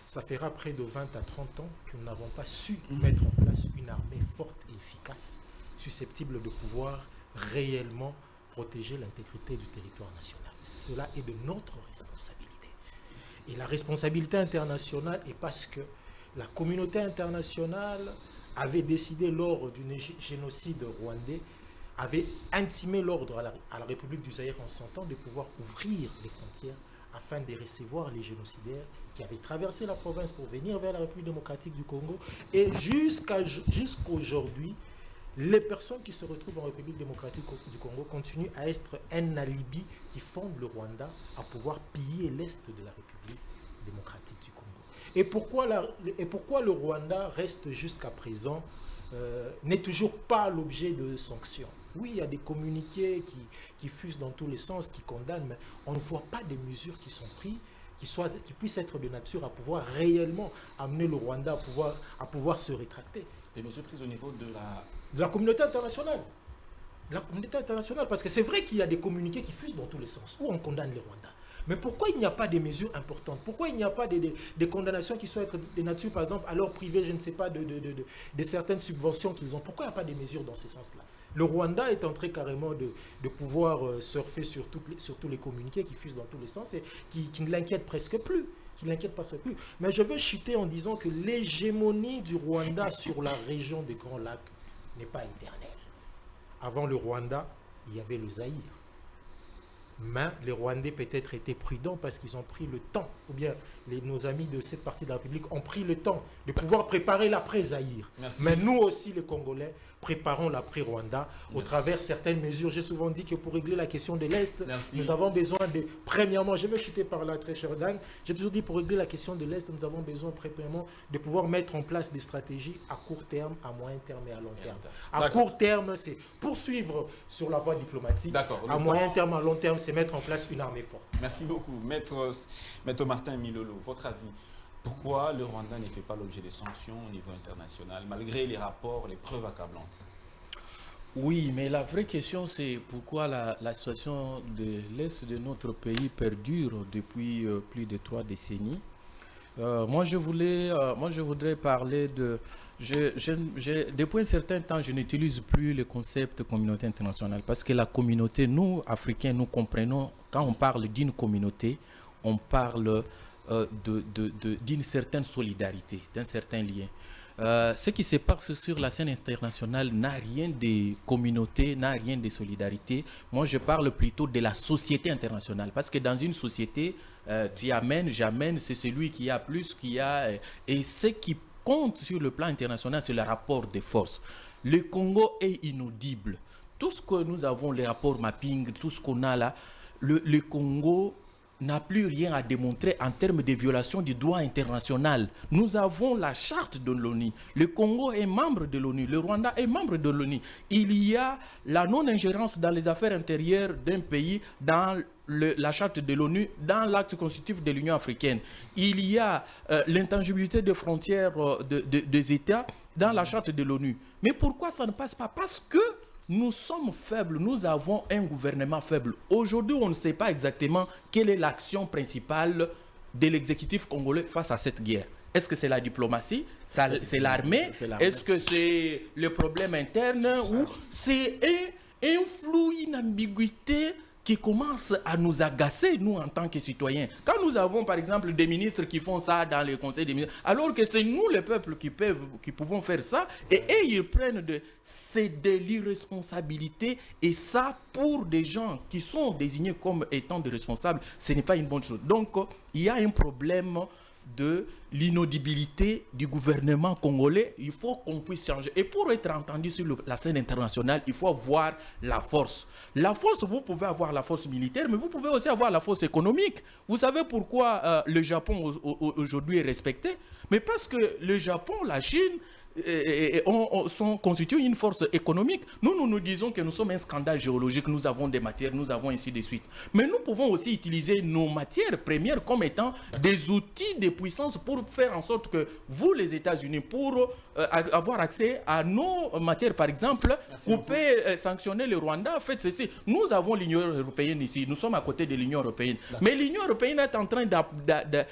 ça fera près de 20 à 30 ans que nous n'avons pas su mettre en place une armée forte et efficace, susceptible de pouvoir réellement protéger l'intégrité du territoire national. Cela est de notre responsabilité. Et la responsabilité internationale est parce que la communauté internationale avait décidé lors du génocide rwandais, avait intimé l'ordre à la République du Zaïre en son temps de pouvoir ouvrir les frontières afin de recevoir les génocidaires qui avaient traversé la province pour venir vers la République démocratique du Congo. Et jusqu'aujourd'hui, les personnes qui se retrouvent en République démocratique du Congo continuent à être un alibi qui fonde le Rwanda à pouvoir piller l'Est de la République démocratique du Congo. Et pourquoi le Rwanda reste jusqu'à présent, n'est toujours pas l'objet de sanctions? Oui, il y a des communiqués qui fusent dans tous les sens, qui condamnent, mais on ne voit pas des mesures qui sont prises, qui puissent être de nature à pouvoir réellement amener le Rwanda à pouvoir se rétracter. Des mesures prises au niveau de la communauté internationale. La communauté internationale, parce que c'est vrai qu'il y a des communiqués qui fusent dans tous les sens, où on condamne les Rwandais. Mais pourquoi il n'y a pas des mesures importantes? Pourquoi il n'y a pas des condamnations qui soient de nature, par exemple, à leur priver, je ne sais pas, de certaines subventions qu'ils ont? Pourquoi il n'y a pas des mesures dans ce sens-là? Le Rwanda est en train carrément de pouvoir surfer sur tous les communiqués qui fusent dans tous les sens et qui ne l'inquiètent presque plus. Mais je veux chuter en disant que l'hégémonie du Rwanda sur la région des Grands Lacs n'est pas éternelle. Avant le Rwanda, il y avait le Zaïre. Mais les Rwandais peut-être étaient prudents parce qu'ils ont pris le temps, ou bien nos amis de cette partie de la République ont pris le temps de pouvoir préparer l'après-Zaïre. Mais nous aussi, les Congolais, préparons l'après-Rwanda au travers certaines mesures. J'ai souvent dit que pour régler la question de l'Est, nous avons besoin de, premièrement, je vais chuter par là, très cher Dan, j'ai toujours dit pour régler la question de l'Est, nous avons besoin, premièrement, de pouvoir mettre en place des stratégies à court terme, à moyen terme et à long terme. À court terme, c'est poursuivre sur la voie diplomatique. À moyen terme, à long terme, c'est mettre en place une armée forte. Merci beaucoup. Maître Martin Milolo, votre avis? Pourquoi le Rwanda ne fait pas l'objet de sanctions au niveau international, malgré les rapports, les preuves accablantes? Oui, mais la vraie question, c'est pourquoi la situation de l'Est de notre pays perdure depuis plus de 3 décennies. Moi, je voudrais parler de... depuis un certain temps, je n'utilise plus le concept communauté internationale parce que la communauté, nous, Africains, nous comprenons, quand on parle d'une communauté, on parle d'une certaine solidarité, d'un certain lien. Ce qui se passe sur la scène internationale n'a rien de communauté, n'a rien de solidarité. Moi, je parle plutôt de la société internationale. Parce que dans une société, tu amènes, j'amène, c'est celui qui a plus, qui a... Et ce qui compte sur le plan international, c'est le rapport de force. Le Congo est inaudible. Tout ce que nous avons, les rapports mapping, tout ce qu'on a là, le Congo n'a plus rien à démontrer en termes de violation du droit international. Nous avons la charte de l'ONU. Le Congo est membre de l'ONU. Le Rwanda est membre de l'ONU. Il y a la non-ingérence dans les affaires intérieures d'un pays dans la charte de l'ONU, dans l'acte constitutif de l'Union africaine. Il y a l'intangibilité des frontières des États dans la charte de l'ONU. Mais pourquoi ça ne passe pas? Parce que nous sommes faibles, nous avons un gouvernement faible. Aujourd'hui, on ne sait pas exactement quelle est l'action principale de l'exécutif congolais face à cette guerre. Est-ce que c'est la diplomatie? C'est l'armée? Est-ce que c'est le problème interne? Ou c'est un flou, une ambiguïté qui commence à nous agacer, nous, en tant que citoyens. Quand nous avons, par exemple, des ministres qui font ça dans les conseils des ministres, alors que c'est nous, les peuples, qui pouvons faire ça, et eux, ils prennent c'est de l'irresponsabilité, et ça, pour des gens qui sont désignés comme étant des responsables, ce n'est pas une bonne chose. Donc, il y a un problème de l'inaudibilité du gouvernement congolais. Il faut qu'on puisse changer. Et pour être entendu sur la scène internationale, il faut avoir la force. La force, vous pouvez avoir la force militaire, mais vous pouvez aussi avoir la force économique. Vous savez pourquoi le Japon aujourd'hui est respecté? Mais parce que le Japon, la Chine, constituent une force économique. Nous disons que nous sommes un scandale géologique, nous avons des matières, nous avons ainsi de suite. Mais nous pouvons aussi utiliser nos matières premières comme étant des outils de puissance pour faire en sorte que vous, les États-Unis, pour avoir accès à nos matières, par exemple, couper, sanctionner le Rwanda, faites ceci. Nous avons l'Union européenne ici, nous sommes à côté de l'Union européenne. Mais l'Union européenne est en train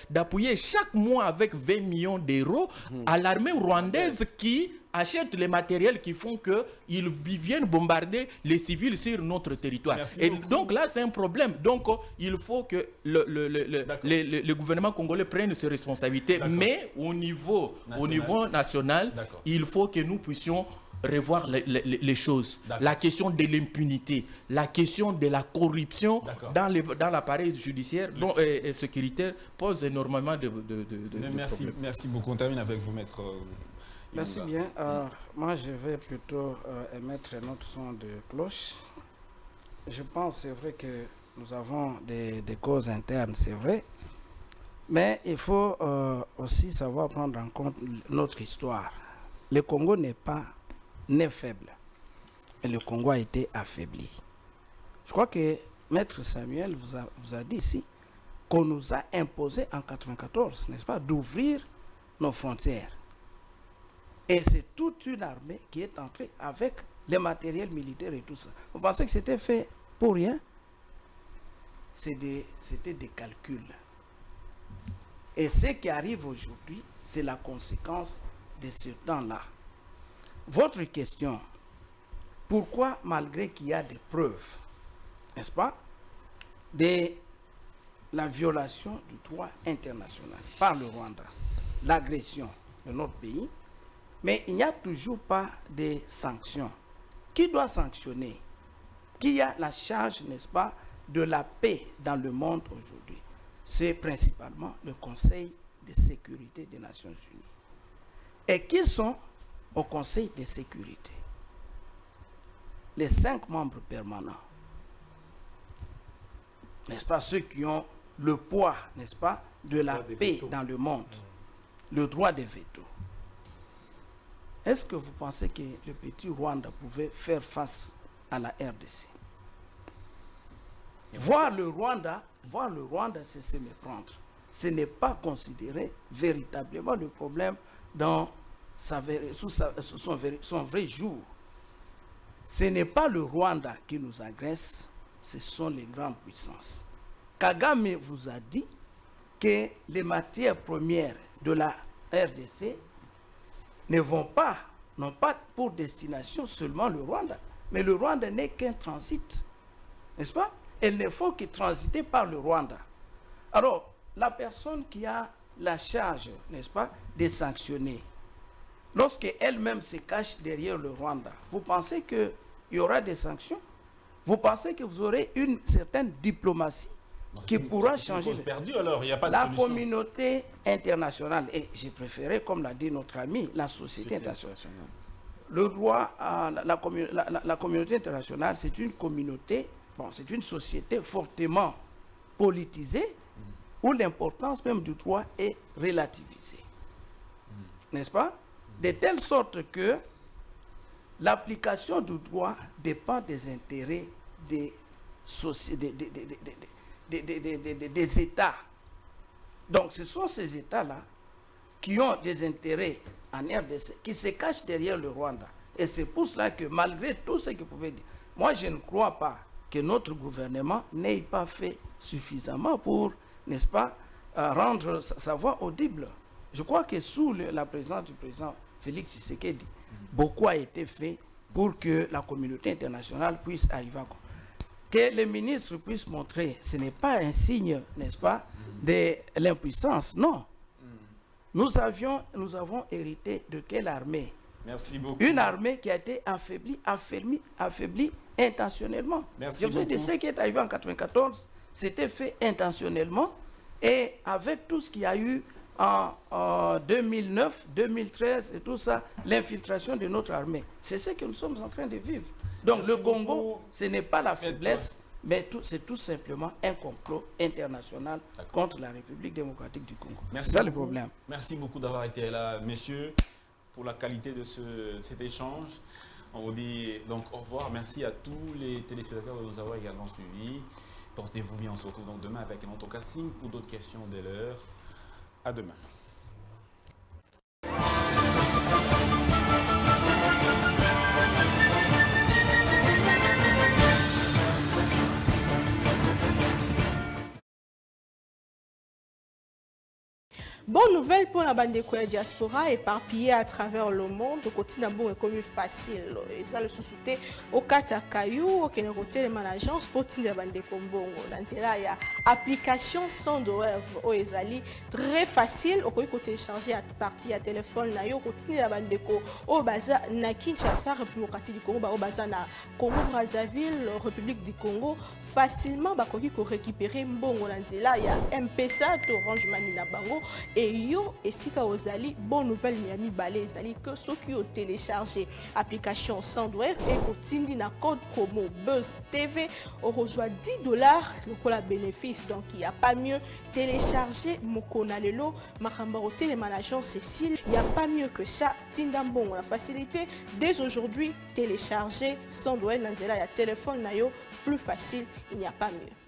d'appuyer chaque mois avec 20 millions d'euros à l'armée rwandaise qui achètent les matériels qui font qu'ils viennent bombarder les civils sur notre territoire. Et donc là, c'est un problème. Donc, il faut que le gouvernement congolais prenne ses responsabilités. Mais au niveau national, il faut que nous puissions revoir les choses. La question de l'impunité, la question de la corruption dans l'appareil judiciaire et sécuritaire pose énormément de problèmes. Merci beaucoup. On termine avec vous, maître. Merci bien. Moi, je vais plutôt émettre notre son de cloche. Je pense, c'est vrai que nous avons des causes internes, c'est vrai. Mais il faut aussi savoir prendre en compte notre histoire. Le Congo n'est pas né faible. Et le Congo a été affaibli. Je crois que Maître Samuel vous a dit ici qu'on nous a imposé en 1994, n'est-ce pas, d'ouvrir nos frontières. Et c'est toute une armée qui est entrée avec les matériels militaires et tout ça. Vous pensez que c'était fait pour rien? C'était des calculs. Et ce qui arrive aujourd'hui, c'est la conséquence de ce temps-là. Votre question, pourquoi, malgré qu'il y a des preuves, n'est-ce pas, de la violation du droit international par le Rwanda, l'agression de notre pays, mais il n'y a toujours pas de sanctions. Qui doit sanctionner? Qui a la charge, n'est-ce pas, de la paix dans le monde aujourd'hui? C'est principalement le Conseil de sécurité des Nations Unies. Et qui sont au Conseil de sécurité? Les 5 membres permanents. N'est-ce pas, ceux qui ont le poids, n'est-ce pas, de la paix dans le monde. Le droit de veto. Est-ce que vous pensez que le petit Rwanda pouvait faire face à la RDC? Voir le Rwanda, c'est se méprendre. Ce n'est pas considérer véritablement le problème dans son vrai jour. Ce n'est pas le Rwanda qui nous agresse, ce sont les grandes puissances. Kagame vous a dit que les matières premières de la RDC n'ont pas pour destination seulement le Rwanda. Mais le Rwanda n'est qu'un transit, n'est-ce pas? Elles ne font que transiter par le Rwanda. Alors, la personne qui a la charge, n'est-ce pas, de sanctionner, lorsqu'elle-même se cache derrière le Rwanda, vous pensez qu'il y aura des sanctions? Vous pensez que vous aurez une certaine diplomatie qui pourra changer la communauté internationale? Et j'ai préféré, comme l'a dit notre ami, la société internationale. Le droit, la communauté internationale, c'est une communauté, c'est une société fortement politisée, où l'importance même du droit est relativisée. N'est-ce pas? De telle sorte que l'application du droit dépend des intérêts des États. Donc ce sont ces États-là qui ont des intérêts en RDC, qui se cachent derrière le Rwanda. Et c'est pour cela que malgré tout ce que vous pouvez dire, moi je ne crois pas que notre gouvernement n'ait pas fait suffisamment pour, n'est-ce pas, rendre sa voix audible. Je crois que sous la présidence du président Félix Tshisekedi, beaucoup a été fait pour que la communauté internationale puisse arriver à... que les ministres puissent montrer, ce n'est pas un signe, n'est-ce pas, de l'impuissance, non. Nous avons hérité de quelle armée? Merci beaucoup. Une armée qui a été affaiblie intentionnellement. Merci Je vous dis, ce qui est arrivé en 1994, c'était fait intentionnellement, et avec tout ce qu'il y a eu en 2009, 2013 et tout ça, l'infiltration de notre armée. C'est ce que nous sommes en train de vivre. Donc le Congo, ce n'est pas la faiblesse, mais c'est tout simplement un complot international contre la République démocratique du Congo. Merci C'est ça le beaucoup. problème. Merci beaucoup d'avoir été là, messieurs, pour la qualité de cet échange. On vous dit donc au revoir. Merci à tous les téléspectateurs de nous avoir également suivis. Portez-vous bien. On se retrouve donc demain avec un autre casting pour d'autres questions dès l'heure. À demain. Bonne nouvelle pour la bande de diaspora éparpillée à travers le monde. Le quotidien est comme facile. Et ça le sous-souté au Katakayou, au Kénéroté, les managers, pour la bande de Kombongo. Dans il y a application sans douleur au Ezali très facile. Au côté télécharger à partir à téléphone, na yo quotidien la bande de Ko au Baza na Kinshasa, République du Congo, au Baza na Congo Brazzaville, République du Congo. Facilement, bakoki ko récupérer mbongo na nzela ya M-Pesa to Orange Money na bango. Et yo esika ozali bonne nouvelle miami balé ezali que ceux qui ont téléchargé application Sandware et kotindi na code promo Buzz TV on reçoit $10 le la bénéfice. Donc il n'y a pas mieux télécharger Mokona Lelo Makamba Hotel Management Cécile, il n'y a pas mieux que ça. Tindambon la facilité dès aujourd'hui télécharger Sandware Nandela ya téléphone nayo plus facile, il n'y a pas mieux.